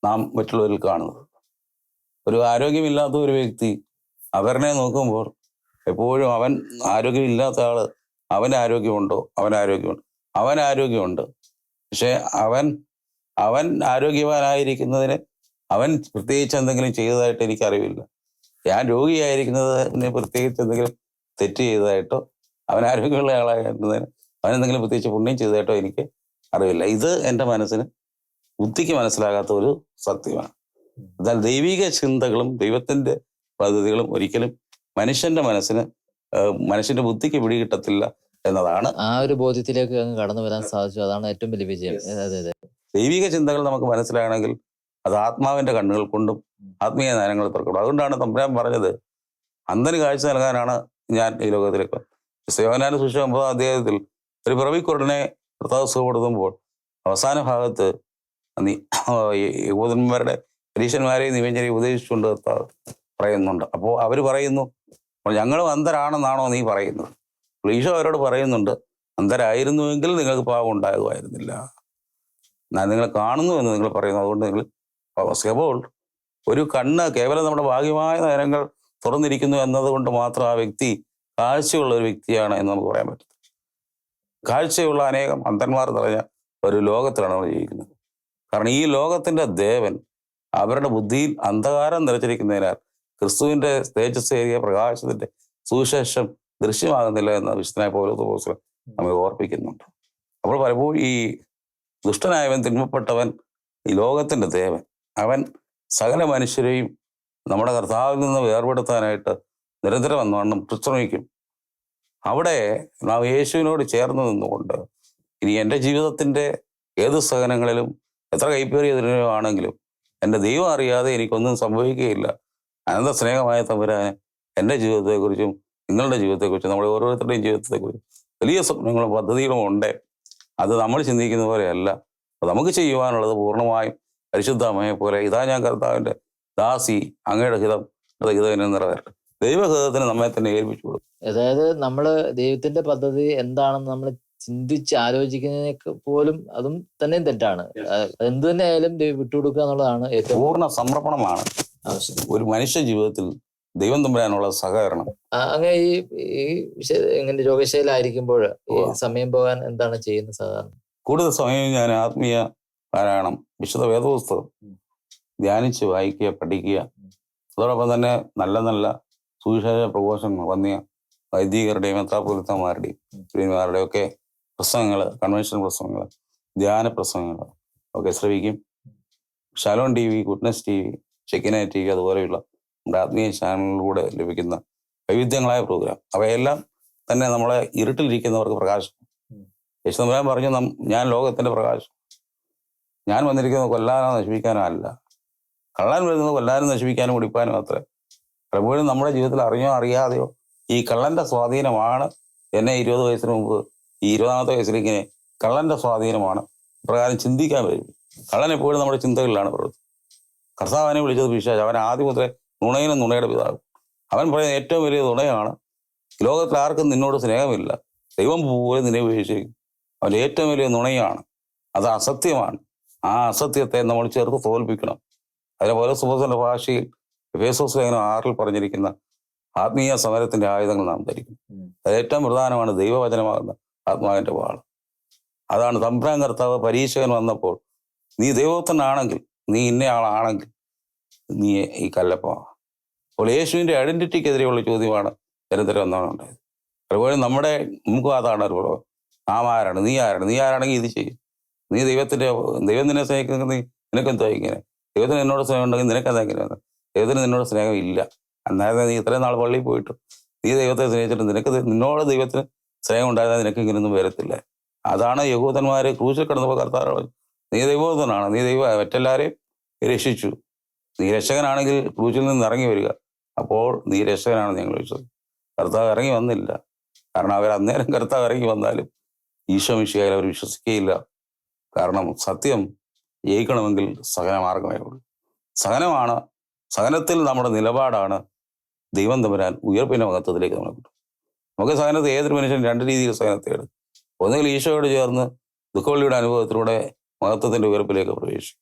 നാം മറ്റുള്ളവരിൽ കാണുന്നത്. ഒരു ആരോഗ്യമില്ലാത്ത ഒരു വ്യക്തി അവരെ നോക്കുമ്പോൾ എപ്പോഴും അവൻ ആരോഗ്യമില്ലാത്ത ആള് അവൻ ആരോഗ്യമുണ്ട്. പക്ഷെ അവൻ ആരോഗ്യവാനായിരിക്കുന്നതിന് അവൻ പ്രത്യേകിച്ച് എന്തെങ്കിലും ചെയ്തതായിട്ട് എനിക്കറിവില്ല. ഞാൻ രോഗിയായിരിക്കുന്നതിന് പ്രത്യേകിച്ച് എന്തെങ്കിലും തെറ്റ് ചെയ്തതായിട്ടോ അവൻ ആരോഗ്യമുള്ള ആളായിരുന്നതിന് അവനെന്തെങ്കിലും പ്രത്യേകിച്ച് പുണ്യം ചെയ്തതായിട്ടോ എനിക്ക് അറിവില്ല. ഇത് എൻ്റെ ബുദ്ധിക്ക് മനസ്സിലാകാത്ത ഒരു സത്യമാണ്. എന്നാൽ ദൈവിക ചിന്തകളും ദൈവത്തിൻ്റെ പദ്ധതികളും ഒരിക്കലും മനുഷ്യന്റെ ബുദ്ധിക്ക് പിടികിട്ടത്തില്ല എന്നതാണ്.
ആ ഒരു ബോധ്യത്തിലേക്ക് കടന്നു വരാൻ സാധിച്ചു. അതാണ് ഏറ്റവും വലിയ വിജയം.
ദൈവിക ചിന്തകൾ നമുക്ക് മനസ്സിലാകണമെങ്കിൽ അത് ആത്മാവിന്റെ കണ്ണുകൾ കൊണ്ടും ആത്മീയ ജ്ഞാനങ്ങൾ തുറക്കണം. അതുകൊണ്ടാണ് തമ്പുരാൻ പറഞ്ഞത്, അന്ധന് കാഴ്ച നൽകാനാണ് ഞാൻ ഈ ലോകത്തിലേക്ക്. യോഹന്നാന്റെ സുവിശേഷം 9-ാം അധ്യായത്തിൽ ഒരു പിറവിക്കുരുടനെ കർത്താവ് സുഖപ്പെടുത്തുമ്പോൾ അവസാന ഭാഗത്ത് യഹൂദന്മാരുടെ പരീക്ഷന്മാരെയും നിവഞ്ചനെയും ഉപദേശിച്ചുകൊണ്ട് കർത്താവ് പറയുന്നുണ്ട്. അപ്പോൾ അവർ പറയുന്നു, ഞങ്ങളും അന്ധരാണെന്നാണോ നീ പറയുന്നത്? ഈശോ അവരോട് പറയുന്നുണ്ട്, അന്ധരായിരുന്നുവെങ്കിൽ നിങ്ങൾക്ക് പാപം ഉണ്ടാകുമായിരുന്നില്ല. നിങ്ങൾ കാണുന്നു എന്ന് നിങ്ങൾ പറയുന്നു, അതുകൊണ്ട് നിങ്ങൾ അപ്പോൾ ഒരു കണ്ണ് കേവലം നമ്മുടെ ഭാഗ്യമായ നേരങ്ങൾ തുറന്നിരിക്കുന്നു എന്നതുകൊണ്ട് മാത്രം ആ വ്യക്തി കാഴ്ചയുള്ള ഒരു വ്യക്തിയാണ് എന്ന് നമുക്ക് പറയാൻ പറ്റും. കാഴ്ചയുള്ള അനേകം അന്ധന്മാർ നിറഞ്ഞ ഒരു ലോകത്തിലാണ് നമ്മൾ ജീവിക്കുന്നത്. കാരണം ഈ ലോകത്തിന്റെ ദേവൻ അവരുടെ ബുദ്ധിയിൽ അന്ധകാരം നിറച്ചിരിക്കുന്നതിനാൽ ക്രിസ്തുവിന്റെ തേജസ്സേറിയ പ്രകാശത്തിന്റെ സുവിശേഷം ദൃശ്യമാകുന്നില്ല എന്ന് വിശുദ്ധനായ പൗലോസ് നമ്മെ ഓർപ്പിക്കുന്നുണ്ട്. അപ്പോൾ പലപ്പോഴും ഈ ദുഷ്ടനായവൻ, തിന്മപ്പെട്ടവൻ, ഈ ലോകത്തിന്റെ ദേവൻ, അവൻ സകല മനുഷ്യരെയും നമ്മുടെ കർത്താവിൽ നിന്ന് വേർപെടുത്താനായിട്ട് നിരന്തരം വന്നവണ്ണം പരിശ്രമിക്കും. അവിടെ നാം യേശുവിനോട് ചേർന്ന് നിന്നുകൊണ്ട് ഇനി എൻ്റെ ജീവിതത്തിൻ്റെ ഏത് സഹനങ്ങളിലും എത്ര കൈപ്പേറിയ ആണെങ്കിലും എൻ്റെ ദൈവം അറിയാതെ എനിക്കൊന്നും സംഭവിക്കുകയില്ല. അനന്ത സ്നേഹമായ തമ്പുരാന് എൻ്റെ ജീവിതത്തെക്കുറിച്ചും നിങ്ങളുടെ ജീവിതത്തെക്കുറിച്ചും നമ്മുടെ ഓരോരുത്തരുടെയും ജീവിതത്തെക്കുറിച്ചും വലിയ സ്വപ്നങ്ങളും പദ്ധതികളും ഉണ്ട്. അത് നമ്മൾ ചിന്തിക്കുന്ന പോലെയല്ല. നമുക്ക് ചെയ്യുവാനുള്ളത് പൂർണ്ണമായും പരിശുദ്ധമായ പോലെ ഇതാ ഞാൻ കർത്താവിൻ്റെ ദാസി, അങ്ങയുടെ ഹിതം ഹിതം നിറവേറട്ടെ. ദൈവഹിതത്തിന് നമ്മെ തന്നെ ഏൽപ്പിച്ചു കൊടുക്കും.
അതായത് നമ്മള് ദൈവത്തിന്റെ പദ്ധതി എന്താണെന്ന് നമ്മൾ ചിന്തിച്ച് ആലോചിക്കുന്നതിനൊക്കെ പോലും അതും തന്നെയും തെറ്റാണ്. എന്ത് തന്നെ ആയാലും വിട്ടുകൊടുക്കുക എന്നുള്ളതാണ് ഏറ്റവും
പൂർണ്ണ സമർപ്പണമാണ്
ആവശ്യം.
ഒരു മനുഷ്യ ജീവിതത്തിൽ ദൈവം തമ്പുരാനുള്ള സഹകരണം.
അങ്ങനെ ഇങ്ങനെ രോഗശൈലായിരിക്കുമ്പോൾ ഈ സമയം പോകാൻ എന്താണ് ചെയ്യുന്നത് സാധാരണ?
കൂടുതൽ സമയം ഞാൻ ആത്മീയ പാരായണം, വിശുദ്ധ വേദപുസ്തകം ധ്യാനിച്ച് വായിക്കുക, പഠിക്കുക. അതോടൊപ്പം തന്നെ നല്ല നല്ല സുവിശേഷ പ്രഘോഷങ്ങൾ, വന്നിയ വൈദികരുടെയും മെത്രാപ്പൊലീത്തമാരുടെയും ശ്രീമാരുടെയും ഒക്കെ പ്രസംഗങ്ങൾ, കൺവെൻഷൻ പ്രസംഗങ്ങൾ, ധ്യാന പ്രസംഗങ്ങൾ ഒക്കെ ശ്രവിക്കും. Shalom TV, goodness TV, Shekinah TV, അതുപോലെയുള്ള നമ്മുടെ ആത്മീയ ചാനലിലൂടെ ലഭിക്കുന്ന വൈവിധ്യങ്ങളായ പ്രോഗ്രാം, അവയെല്ലാം തന്നെ നമ്മളെ ഇരുട്ടിലിരിക്കുന്നവർക്ക് പ്രകാശം. യേശുദമ്പുരാൻ പറഞ്ഞു, ഞാൻ ലോകത്തിന്റെ പ്രകാശം, ഞാൻ വന്നിരിക്കുന്നത് കൊല്ലാനോ നശിപ്പിക്കാനോ അല്ല. കള്ളൻ വരുന്നത് കൊല്ലാനും നശിപ്പിക്കാനും കുടിപ്പാനും അത്രേ. പലപ്പോഴും നമ്മുടെ ജീവിതത്തിൽ അറിഞ്ഞോ അറിയാതെയോ ഈ കള്ളന്റെ സ്വാധീനമാണ് എന്നെ 20 വയസ്സിന് മുമ്പ് ഈ 20ാമത്തെ വയസ്സിൽ ഇങ്ങനെ കള്ളന്റെ സ്വാധീനമാണ് പ്രകാരം ചിന്തിക്കാൻ വരും. കള്ളൻ എപ്പോഴും നമ്മുടെ ചിന്തകളിലാണ് പ്രവൃത്തി. കർത്താവിനെ വിളിച്ചത് പിശാച്. അവൻ ആദ്യം മുതലേ നുണയനും നുണയുടെ പിതാവ്. അവൻ പറയുന്ന ഏറ്റവും വലിയ നുണയാണ്, ലോകത്തിൽ ആർക്കും നിന്നോട് സ്നേഹമില്ല, ദൈവം പോലും നിന്നെ ഉപേക്ഷിക്കും. അവൻ്റെ ഏറ്റവും വലിയ നുണയാണ്, അത് അസത്യമാണ്. ആ അസത്യത്തെ നമ്മൾ ചേർത്ത് തോൽപ്പിക്കണം. അതേപോലെ സുബോധന്റെ ഭാഷയിൽ എഫേസോസ് ലേഖനം 6 പറഞ്ഞിരിക്കുന്ന ആത്മീയ സമരത്തിന്റെ ആയുധങ്ങൾ നാം ധരിക്കും. അത് ഏറ്റവും പ്രധാനമാണ് ദൈവവചനമാകുന്ന ആത്മാവിന്റെ വാൾ. അതാണ് തമ്പുരാൻ കർത്താവ് പരീക്ഷകൻ വന്നപ്പോൾ, നീ ദൈവത്തിനാണെങ്കിൽ, നീ ഇന്നയാളാണെങ്കിൽ നീ ഈ കല്ലപ്പ. അപ്പോൾ യേശുവിന്റെ ഐഡന്റിറ്റിക്കെതിരെയുള്ള ചോദ്യമാണ് നിരന്തരം വന്നുണ്ടായത്. അതുപോലെ നമുക്കും അതാണ് ഒരു നാം ആരാണ്, നീ ആരാണ്, നീ ആരാണെങ്കിൽ ഇത് ചെയ്യും. നീ ദൈവം നിന്നെ സ്നേഹിക്കുന്ന നിനക്കെന്തോ ഇങ്ങനെ, ദൈവത്തിന് എന്നോട് സ്നേഹം ഉണ്ടെങ്കിൽ നിനക്കെന്താ ഇങ്ങനെ, ദൈവത്തിന് നിന്നോട് സ്നേഹം ഇല്ല. അന്നായത് നീ ഇത്രയും നാൾ പള്ളിയിൽ പോയിട്ട് നീ ദൈവത്തെ സ്നേഹിച്ചിട്ട് നിന്നോട് ദൈവത്തിന് സ്നേഹം ഉണ്ടായിരുന്നാൽ നിനക്ക് ഇങ്ങനൊന്നും വരത്തില്ല. അതാണ് യഹൂദന്മാര് ക്രൂശിൽ കിടന്നപ്പോൾ കർത്താവ്, നീ ദൈവോധനാണ്, നീ മറ്റെല്ലാവരെയും രക്ഷിച്ചു, നീ രക്ഷകനാണെങ്കിൽ ക്രൂശിൽ നിന്ന് ഇറങ്ങി വരിക, അപ്പോൾ നീ രക്ഷകനാണെന്ന് ഞങ്ങൾ വിശ്വസിച്ചു. കർത്താവ് ഇറങ്ങി വന്നില്ല. കാരണം അവർ അന്നേരം കർത്താവ് ഇറങ്ങി വന്നാലും ഈശോ മിശിഹായിൽ അവർ വിശ്വസിക്കുകയില്ല. കാരണം സത്യം ജയിക്കണമെങ്കിൽ സഹനമാർഗമേ ഉള്ളൂ. സഹനത്തിൽ നമ്മുടെ നിലപാടാണ് ദൈവം തമ്പുരാൻ ഉയർപ്പിന്റെ മഹത്വത്തിലേക്ക് നമ്മളെ കിട്ടും. നമുക്ക് സഹനത്തെ ഏതൊരു മനുഷ്യൻ 2 രീതിയിൽ സഹനത്തെ എടുക്കും. ഒന്നുകിൽ ഈശോയോട് ചേർന്ന് ദുഃഖവെള്ളിയുടെ അനുഭവത്തിലൂടെ മഹത്വത്തിന്റെ ഉയർപ്പിലേക്ക് പ്രവേശിക്കും.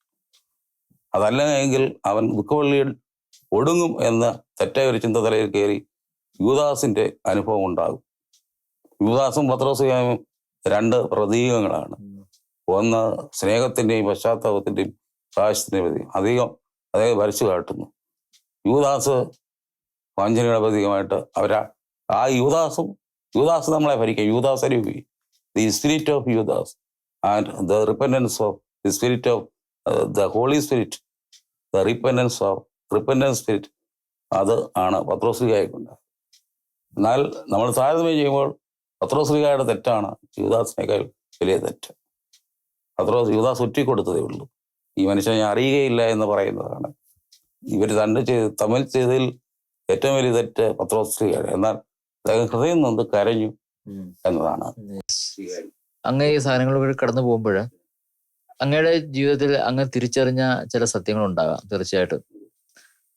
അതല്ല എങ്കിൽ അവൻ ദുഃഖവെള്ളിയിൽ ഒടുങ്ങും എന്ന തെറ്റായ ഒരു ചിന്ത തലയിൽ കയറി യൂദാസിന്റെ അനുഭവം ഉണ്ടാകും. യൂദാസും പത്രോസും 2 പ്രതീകങ്ങളാണ്. ഒന്ന് സ്നേഹത്തിന്റെയും പശ്ചാത്താപത്തിന്റെയും സാഹചര്യത്തിന്റെയും പ്രതീകം. അധികം അതായത് വരച്ചു കാട്ടുന്നു. യൂദാസ് വാഞ്ചനയുടെ പ്രതീകമായിട്ട് ആ യൂദാസ് നമ്മളെ ഭരിക്കും. യൂദാസ് അരൂപി, ദി സ്പിരിറ്റ് ഓഫ് യൂദാസ് and the repentance of the spirit of the holy spirit, the repentance spirit, അത് ആണ് പത്രോസ്ലീഹായ്ക്കുണ്ടായത്. എന്നാൽ നമ്മൾ താരതമ്യം ചെയ്യുമ്പോൾ പത്രോസ്ലീഹായുടെ തെറ്റാണ് യൂദാസിനേക്കാൾ വലിയ തെറ്റ്. യൂദാസ് ഒറ്റിക്കൊടുത്തതേ ഉള്ളൂ. ഈ മനുഷ്യനെ ഞാൻ അറിയുകയില്ല എന്ന് പറയുന്നതാണ്. ഇവർ തമ്മിൽ ചെയ്തതിൽ ഏറ്റവും വലിയ തെറ്റ് പത്രോസ്ലീഹയാണ്. എന്നാൽ അദ്ദേഹം ഹൃദയം നൊന്ത് കരഞ്ഞു എന്നതാണ്.
അങ്ങ് ഈ സാധനങ്ങളിലൂടെ കടന്നു പോകുമ്പോൾ അങ്ങയുടെ ജീവിതത്തിൽ അങ്ങ് തിരിച്ചറിഞ്ഞ ചില സത്യങ്ങൾ ഉണ്ടാകാം. തീർച്ചയായിട്ടും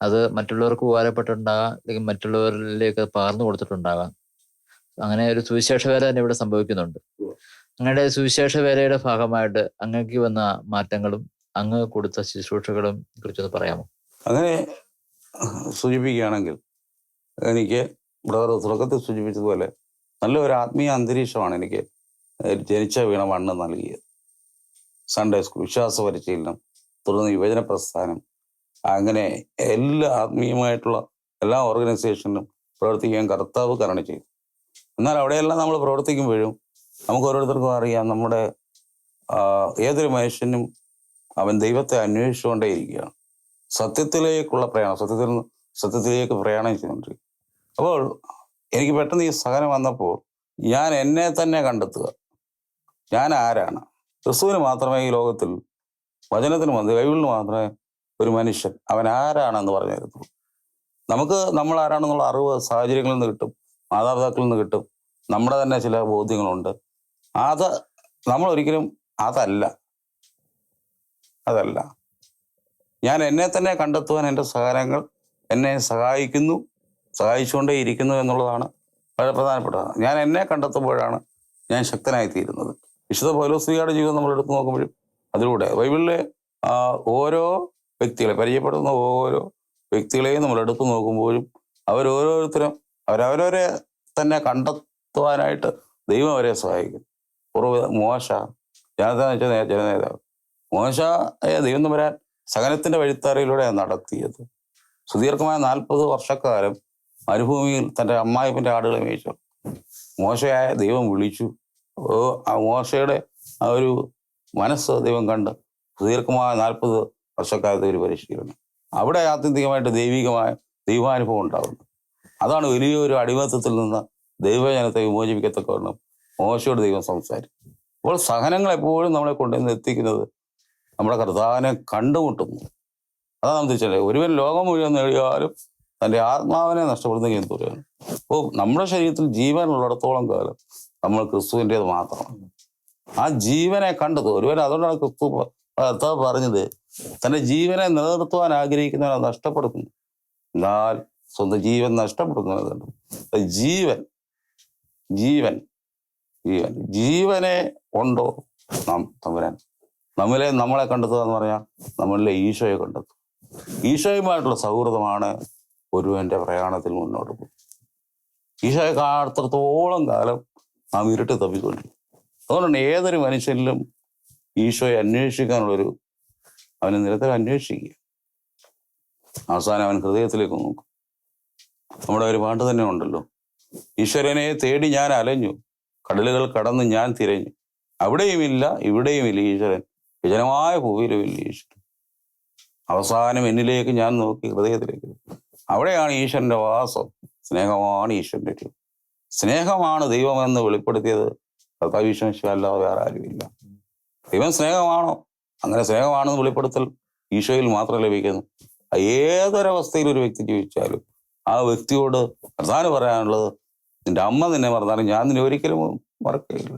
അത് മറ്റുള്ളവർക്ക് ഉപകാരപ്പെട്ടിട്ടുണ്ടാകാം, അല്ലെങ്കിൽ മറ്റുള്ളവരിലേക്ക് പകർന്നു കൊടുത്തിട്ടുണ്ടാകാം. അങ്ങനെ ഒരു സുവിശേഷ വേല തന്നെ ഇവിടെ സംഭവിക്കുന്നുണ്ട്. അങ്ങയുടെ സുവിശേഷ വേലയുടെ ഭാഗമായിട്ട് അങ്ങക്ക് വന്ന മാറ്റങ്ങളും അങ്ങ് കൊടുത്ത ശുശ്രൂഷകളും കുറിച്ചൊന്ന് പറയാമോ?
അങ്ങനെ സൂചിപ്പിക്കുകയാണെങ്കിൽ എനിക്ക് ബ്രദർ തുടക്കത്തിൽ സൂചിപ്പിച്ചതുപോലെ നല്ലൊരു ആത്മീയ അന്തരീക്ഷമാണ് എനിക്ക് ജനിച്ച വീണ മണ്ണ് നൽകിയത്. സൺഡേ സ്കൂൾ, വിശ്വാസ പരിശീലനം, തുടർന്ന് യുവജന പ്രസ്ഥാനം, അങ്ങനെ എല്ലാ ആത്മീയമായിട്ടുള്ള എല്ലാ ഓർഗനൈസേഷനിലും പ്രവർത്തിക്കാൻ കർത്താവ് കരുണ ചെയ്തു. എന്നാൽ അവിടെയെല്ലാം നമ്മൾ പ്രവർത്തിക്കുമ്പോഴും നമുക്ക് ഓരോരുത്തർക്കും അറിയാം, നമ്മുടെ ഏതൊരു മനുഷ്യനും അവൻ ദൈവത്തെ അന്വേഷിച്ചുകൊണ്ടേയിരിക്കുകയാണ്. സത്യത്തിലേക്കുള്ള പ്രയാണം, സത്യത്തിലേക്ക് പ്രയാണം ചെയ്തുകൊണ്ടിരിക്കും. അപ്പോൾ എനിക്ക് പെട്ടെന്ന് ഈ സഹനം വന്നപ്പോൾ ഞാൻ എന്നെ തന്നെ കണ്ടെത്തുക. ഞാൻ ആരാണ്? ക്രിസ്തുവിന് മാത്രമേ ഈ ലോകത്തിൽ, വചനത്തിന് ബൈബിളിന് മാത്രമേ ഒരു മനുഷ്യൻ അവൻ ആരാണെന്ന് പറഞ്ഞു തരുന്നു. നമുക്ക് നമ്മൾ ആരാണെന്നുള്ള അറിവ് സാഹചര്യങ്ങളിൽ നിന്ന് കിട്ടും, മാതാപിതാക്കളിൽ നിന്ന് കിട്ടും, നമ്മുടെ തന്നെ ചില ബോധ്യങ്ങളുണ്ട്. അത് നമ്മൾ ഒരിക്കലും അതല്ല. ഞാൻ എന്നെ തന്നെ കണ്ടെത്തുവാൻ എൻ്റെ സഹനങ്ങൾ എന്നെ സഹായിച്ചുകൊണ്ടേ ഇരിക്കുന്നു എന്നുള്ളതാണ് വളരെ പ്രധാനപ്പെട്ടത്. ഞാൻ എന്നെ കണ്ടെത്തുമ്പോഴാണ് ഞാൻ ശക്തനായിത്തീരുന്നത്. വിശുദ്ധ പൗലോസ്ലീഹയുടെ ജീവിതം നമ്മൾ എടുത്തു നോക്കുമ്പോഴും അതിലൂടെ ബൈബിളിലെ ഓരോ വ്യക്തികളെ പരിചയപ്പെടുത്തുന്ന ഓരോ വ്യക്തികളെയും നമ്മൾ എടുത്തു നോക്കുമ്പോഴും അവരോരോരുത്തരും അവരവരെ തന്നെ കണ്ടെത്തുവാനായിട്ട് ദൈവം അവരെ സഹായിക്കും. മോശ ജനനേതാവ്, മോശയെ ദൈവം തമ്പുരാൻ സഹനത്തിന്റെ വഴിത്താരയിലൂടെയാണ് നടത്തിയത്. സുദീർഘമായ 40 വർഷക്കാലം മരുഭൂമിയിൽ തൻ്റെ അമ്മായിപ്പൻ്റെ ആടുകളെ മേയിച്ചു. മോശയായ ദൈവം വിളിച്ചു. ആ മോശയുടെ ആ ഒരു മനസ്സ് ദൈവം കണ്ട് സുദീർഘമായ 40 വർഷക്കാലത്തെ ഒരു പരിശീലനം. അവിടെ ആത്യന്തികമായിട്ട് ദൈവാനുഭവം ഉണ്ടാകുന്നു. അതാണ് വലിയൊരു അടിമത്തത്തിൽ നിന്ന് ദൈവജനത്തെ വിമോചിപ്പിക്കത്തക്കവണ്ണം മോശയോട് ദൈവം സംസാരിക്കും. അപ്പോൾ സഹനങ്ങൾ എപ്പോഴും നമ്മളെ കൊണ്ടുവന്ന് എത്തിക്കുന്നത് നമ്മുടെ കർത്താവിനെ കണ്ടുമുട്ടുന്നു. അതാണ് നമ്മൾ തിരിച്ചറിയുന്നത്. ഒരുവൻ ലോകം മുഴുവൻ നേടിയാലും തൻ്റെ ആത്മാവിനെ നഷ്ടപ്പെടുന്നെങ്കിൽ എന്ത് പറയുകയാണ്? അപ്പോൾ നമ്മുടെ ശരീരത്തിൽ ജീവൻ ഉള്ളിടത്തോളം കാലം നമ്മൾ ക്രിസ്തുവിൻ്റേത് മാത്രമാണ്. ആ ജീവനെ കണ്ടെത്തുക ഒരുവൻ. അതുകൊണ്ടാണ് കർത്താവ് പറഞ്ഞത്, തൻ്റെ ജീവനെ നിലനിർത്തുവാൻ ആഗ്രഹിക്കുന്നവനെ നഷ്ടപ്പെടുത്തുന്നു, എന്നാൽ സ്വന്തം ജീവൻ നഷ്ടപ്പെടുത്തുന്നത്. ജീവനെ ഉണ്ടോ നാം തമ്പുരാൻ? നമ്മളെ കണ്ടെത്തുക എന്ന് പറഞ്ഞാൽ നമ്മളിലെ ഈശോയെ കണ്ടെത്തും. ഈശോയുമായിട്ടുള്ള സൗഹൃദമാണ് ഒരുവന്റെ പ്രയാണത്തിൽ മുന്നോട്ട് പോകും. ഈശോയെ കാണത്തോളം കാലം നാം ഇരുട്ട് തപ്പിക്കൊണ്ടിരിക്കും. അതുകൊണ്ടാണ് ഏതൊരു മനുഷ്യനിലും ഈശോയെ അന്വേഷിക്കാനുള്ളൊരു, അവനെ നിരന്തരം അന്വേഷിക്കുക. അവസാനം അവൻ ഹൃദയത്തിലേക്ക് നോക്കും. നമ്മുടെ ഒരു പാട്ട് തന്നെ ഉണ്ടല്ലോ, ഈശ്വരനെ തേടി ഞാൻ അലഞ്ഞു, കടലുകൾ കടന്ന് ഞാൻ തിരഞ്ഞു, അവിടെയുമില്ല ഇവിടെയുമില്ല ഈശ്വരൻ, വിജനമായ ഭൂമിയിലുമില്ല ഈശ്വരൻ. അവസാനം എന്നിലേക്ക് ഞാൻ നോക്കി, ഹൃദയത്തിലേക്ക്. അവിടെയാണ് ഈശ്വരന്റെ വാസം. സ്നേഹമാണ് ഈശ്വരന്റെ രൂപം. സ്നേഹമാണ് ദൈവമെന്ന് വെളിപ്പെടുത്തിയത് കർത്താവിശ്വസിക്കുക അല്ലാതെ വേറെ ആരുമില്ല. ദൈവം സ്നേഹമാണോ? അങ്ങനെ സ്നേഹമാണെന്ന് വെളിപ്പെടുത്തൽ ഈശോയിൽ മാത്രം ലഭിക്കുന്നു. ഏതൊരവസ്ഥയിൽ ഒരു വ്യക്തി ജീവിച്ചാലും ആ വ്യക്തിയോട് പ്രധാനം പറയാനുള്ളത്, നിന്റെ അമ്മ നിന്നെ മറന്നാലും ഞാൻ നിന്നെ ഒരിക്കലും മറക്കുകയില്ല.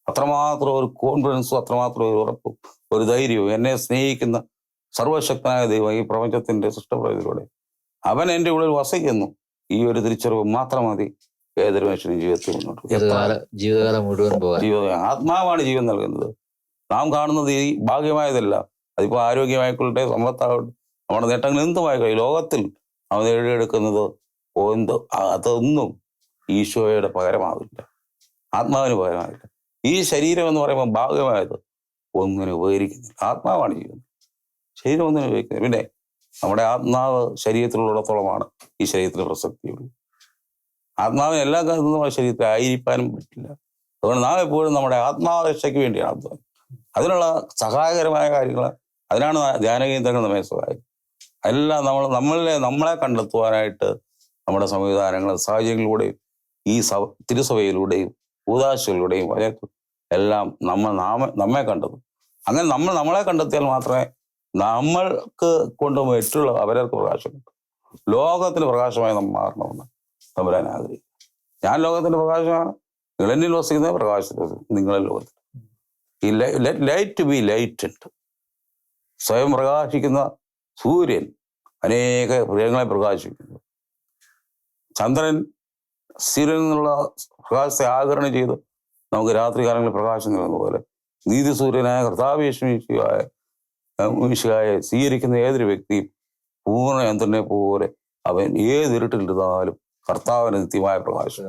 അത്രമാത്രം ഒരു കോൺഫിഡൻസും അത്രമാത്രം ഒരു ഉറപ്പും ഒരു ധൈര്യവും എന്നെ സ്നേഹിക്കുന്ന സർവശക്തനായ ദൈവം ഈ പ്രപഞ്ചത്തിന്റെ സൃഷ്ടപ്രകൃതിയിലൂടെ അവൻ എൻ്റെ ഉള്ളിൽ വസിക്കുന്നു. ഈ ഒരു തിരിച്ചറിവ് മാത്രം മതി ഏതൊരു മനുഷ്യനും ജീവിതത്തിൽ മുന്നോട്ട്.
ജീവിതകാലം മുഴുവൻ
ആത്മാവാണ് ജീവൻ നൽകുന്നത്. നാം കാണുന്നത് ഈ ഭാഗ്യമായതല്ല. അതിപ്പോ ആരോഗ്യമായിക്കൊള്ളട്ടെ, സമ്പത്താകട്ടെ, നമ്മുടെ നേട്ടങ്ങൾ എന്തുമായി ലോകത്തിൽ അവൻ എഴുതിയെടുക്കുന്നത് അതൊന്നും ഈശോയുടെ പകരമാവില്ല, ആത്മാവിന് പകരമാവില്ല. ഈ ശരീരം എന്ന് പറയുമ്പോൾ ഭാഗ്യമായത് ഒന്നിനും ഉപകരിക്കുന്നില്ല. ആത്മാവാണ് ജീവിക്കുന്നത്, ശരീരം ഒന്നിനും ഉപയോഗിക്കുന്നില്ല. പിന്നെ നമ്മുടെ ആത്മാവ് ശരീരത്തിലുള്ളിടത്തോളമാണ് ഈ ശരീരത്തിന് പ്രസക്തിയുള്ളൂ. ആത്മാവിന് എല്ലാ കാലത്തും ശരീരത്തിൽ ആയിരിക്കാനും പറ്റില്ല. അതുകൊണ്ട് നാം എപ്പോഴും നമ്മുടെ ആത്മാരക്ഷയ്ക്ക് വേണ്ടിയാണ് അധ്വാനം. അതിനുള്ള സഹായകരമായ കാര്യങ്ങൾ, അതിനാണ് ധ്യാനകേന്ദ്രങ്ങൾ നമ്മെ സഹായിക്കും. എല്ലാം നമ്മളെ കണ്ടെത്തുവാനായിട്ട് നമ്മുടെ സംവിധാനങ്ങൾ, സാഹചര്യങ്ങളിലൂടെയും ഈ തിരുസഭയിലൂടെയും കൂദാശയിലൂടെയും എല്ലാം നമ്മെ കണ്ടെത്തും. അങ്ങനെ നമ്മളെ കണ്ടെത്തിയാൽ മാത്രമേ നമ്മൾക്ക് കൊണ്ട് മറ്റുള്ള അവരർക്ക് പ്രകാശം കിട്ടും. ലോകത്തിന് പ്രകാശമായി നമ്മൾ മാറണമെന്ന് തമ്പുരാൻ ആഗ്രഹിക്കും. ഞാൻ ലോകത്തിന്റെ പ്രകാശമാണ്, നിങ്ങളെന്നിൽ വസിക്കുന്ന പ്രകാശത്തിൽ നിങ്ങളെ ലോകത്തിൽ. ഈ ലൈറ്റ് ബി ലൈറ്റൻഡ്. സ്വയം പ്രകാശിക്കുന്ന സൂര്യൻ അനേക മൃഗങ്ങളെ പ്രകാശിക്കുന്നു. ചന്ദ്രൻ സൂര്യനിൽ നിന്നുള്ള പ്രകാശത്തെ ആകരണം ചെയ്ത് നമുക്ക് രാത്രി കാലങ്ങളിൽ പ്രകാശം നൽകുന്ന പോലെ നീതി സൂര്യനായ കർത്താവേശ്വരായ മിശിഹായെ സ്വീകരിക്കുന്ന ഏതൊരു വ്യക്തിയും പൂർണ്ണ യന്ത്രനെ പോലെ അവൻ ഏത് ഇരുട്ടിലിരുന്നാലും കർത്താവിന് നിത്യമായ പ്രകാശം.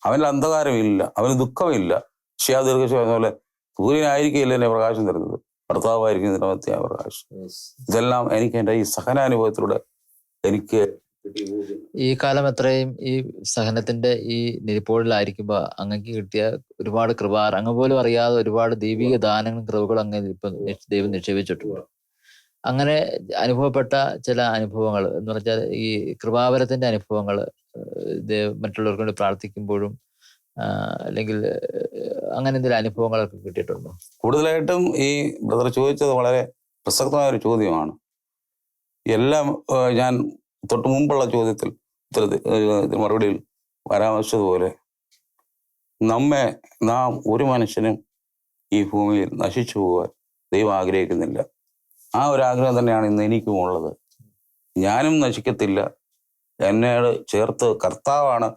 അവനിൽ അന്ധകാരമില്ല, അവന് ദുഃഖമില്ല. ദീർഘശ പോലെ സൂര്യനായിരിക്കില്ല എന്നെ പ്രകാശം തരുന്നത്, കർത്താവായിരിക്കും നിത്യമായ പ്രകാശം. ഇതെല്ലാം എനിക്ക് എൻ്റെ ഈ സഹനാനുഭവത്തിലൂടെ എനിക്ക്
ഈ കാലം എത്രയും ഈ സഹനത്തിന്റെ ഈ നിരിപ്പോഴിലായിരിക്കുമ്പോ അങ്ങക്ക് കിട്ടിയ ഒരുപാട് കൃപ, അങ്ങ് പോലും അറിയാതെ ഒരുപാട് ദൈവിക ദാനങ്ങളും കൃപകളും അങ്ങ് ഇപ്പൊ ദൈവം നിക്ഷേപിച്ചിട്ടുണ്ട്. അങ്ങനെ അനുഭവപ്പെട്ട ചില അനുഭവങ്ങൾ എന്ന് പറഞ്ഞാൽ ഈ കൃപാവരത്തിന്റെ അനുഭവങ്ങൾ മറ്റുള്ളവർക്ക് വേണ്ടി പ്രാർത്ഥിക്കുമ്പോഴും അല്ലെങ്കിൽ അങ്ങനെ എന്തെങ്കിലും അനുഭവങ്ങളൊക്കെ കിട്ടിയിട്ടുണ്ടോ? കൂടുതലായിട്ടും
ഈ ബ്രദർ ചോദിച്ചത് വളരെ പ്രസക്തമായ ഒരു ചോദ്യമാണ്. എല്ലാം ഞാൻ തൊട്ട് മുമ്പുള്ള ചോദ്യത്തിൽ മറുപടിയിൽ പരാമർശിച്ചതുപോലെ നാം ഒരു മനുഷ്യനും ഈ ഭൂമിയിൽ നശിച്ചു പോകാൻ ദൈവം ആഗ്രഹിക്കുന്നില്ല. ആ ഒരു ആഗ്രഹം തന്നെയാണ് ഇന്ന് എനിക്കും ഉള്ളത്. ഞാനും നശിക്കത്തില്ല. എന്നോട് ചേർത്ത് കർത്താവാണ്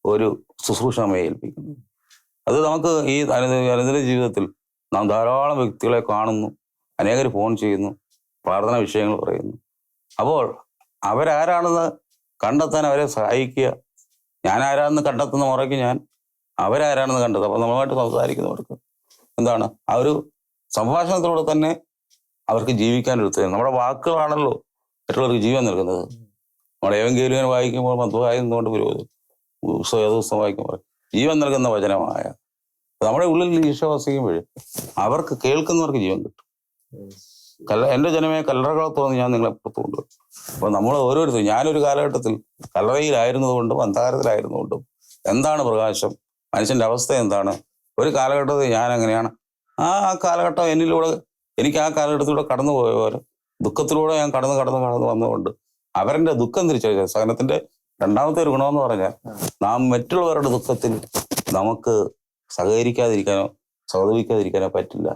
ഒരു ശുശ്രൂഷ നമ്മെ ഏൽപ്പിക്കുന്നത്. അത് നമുക്ക് ഈ അനുദിന ജീവിതത്തിൽ നാം ധാരാളം വ്യക്തികളെ കാണുന്നു, അനേകർ ഫോൺ ചെയ്യുന്നു, പ്രാർത്ഥന വിഷയങ്ങൾ പറയുന്നു. അപ്പോൾ അവരാരാണെന്ന് കണ്ടെത്താൻ അവരെ സഹായിക്കുക. ഞാൻ ആരാണെന്ന് കണ്ടെത്തുന്ന മുറയ്ക്ക് ഞാൻ അവരാരാണെന്ന് കണ്ടെത്തും. അപ്പോൾ നമ്മളുമായിട്ട് സംസാരിക്കുന്നവർക്ക് എന്താണ് ആ ഒരു സംഭാഷണത്തിലൂടെ തന്നെ അവർക്ക് ജീവിക്കാനൊരു ഉത്തരം. നമ്മുടെ വാക്കുകളാണല്ലോ മറ്റുള്ളവർക്ക് ജീവൻ നൽകുന്നത്. നമ്മുടെ ഏവെങ്കിലും വായിക്കുമ്പോൾ മധ്വായതുകൊണ്ട് പുരോഗതി വായിക്കുമ്പോൾ ജീവൻ നൽകുന്ന വചനമായ നമ്മുടെ ഉള്ളിൽ ഈശോ വസിക്കുമ്പോൾ അവർക്ക് കേൾക്കുന്നവർക്ക് ജീവൻ കിട്ടും. എൻ്റെ ജനമേ കല്ലറകളെ തുറന്ന് ഞാൻ നിങ്ങളെ പുറത്തു കൊണ്ടുവരും. അപ്പോൾ നമ്മൾ ഓരോരുത്തരും, ഞാനൊരു കാലഘട്ടത്തിൽ കല്ലറയിലായിരുന്നതുകൊണ്ടും അന്ധകാരത്തിലായിരുന്നുകൊണ്ടും എന്താണ് പ്രകാശം, മനുഷ്യൻ്റെ അവസ്ഥ എന്താണ്, ഒരു കാലഘട്ടത്തിൽ ഞാൻ എങ്ങനെയാണ്, ആ കാലഘട്ടം എനിക്ക് ആ കാലഘട്ടത്തിലൂടെ കടന്നു പോയ പോലെ ദുഃഖത്തിലൂടെ ഞാൻ കടന്നു വന്നുകൊണ്ട് അവരുടെ ദുഃഖം തിരിച്ചറിഞ്ഞ സഹനത്തിന്റെ രണ്ടാമത്തെ ഒരു ഗുണമെന്ന് പറഞ്ഞാൽ നാം മറ്റുള്ളവരുടെ ദുഃഖത്തിൽ നമുക്ക് സഹകരിക്കാതിരിക്കാനോ സഹതപിക്കാതിരിക്കാനോ പറ്റില്ല.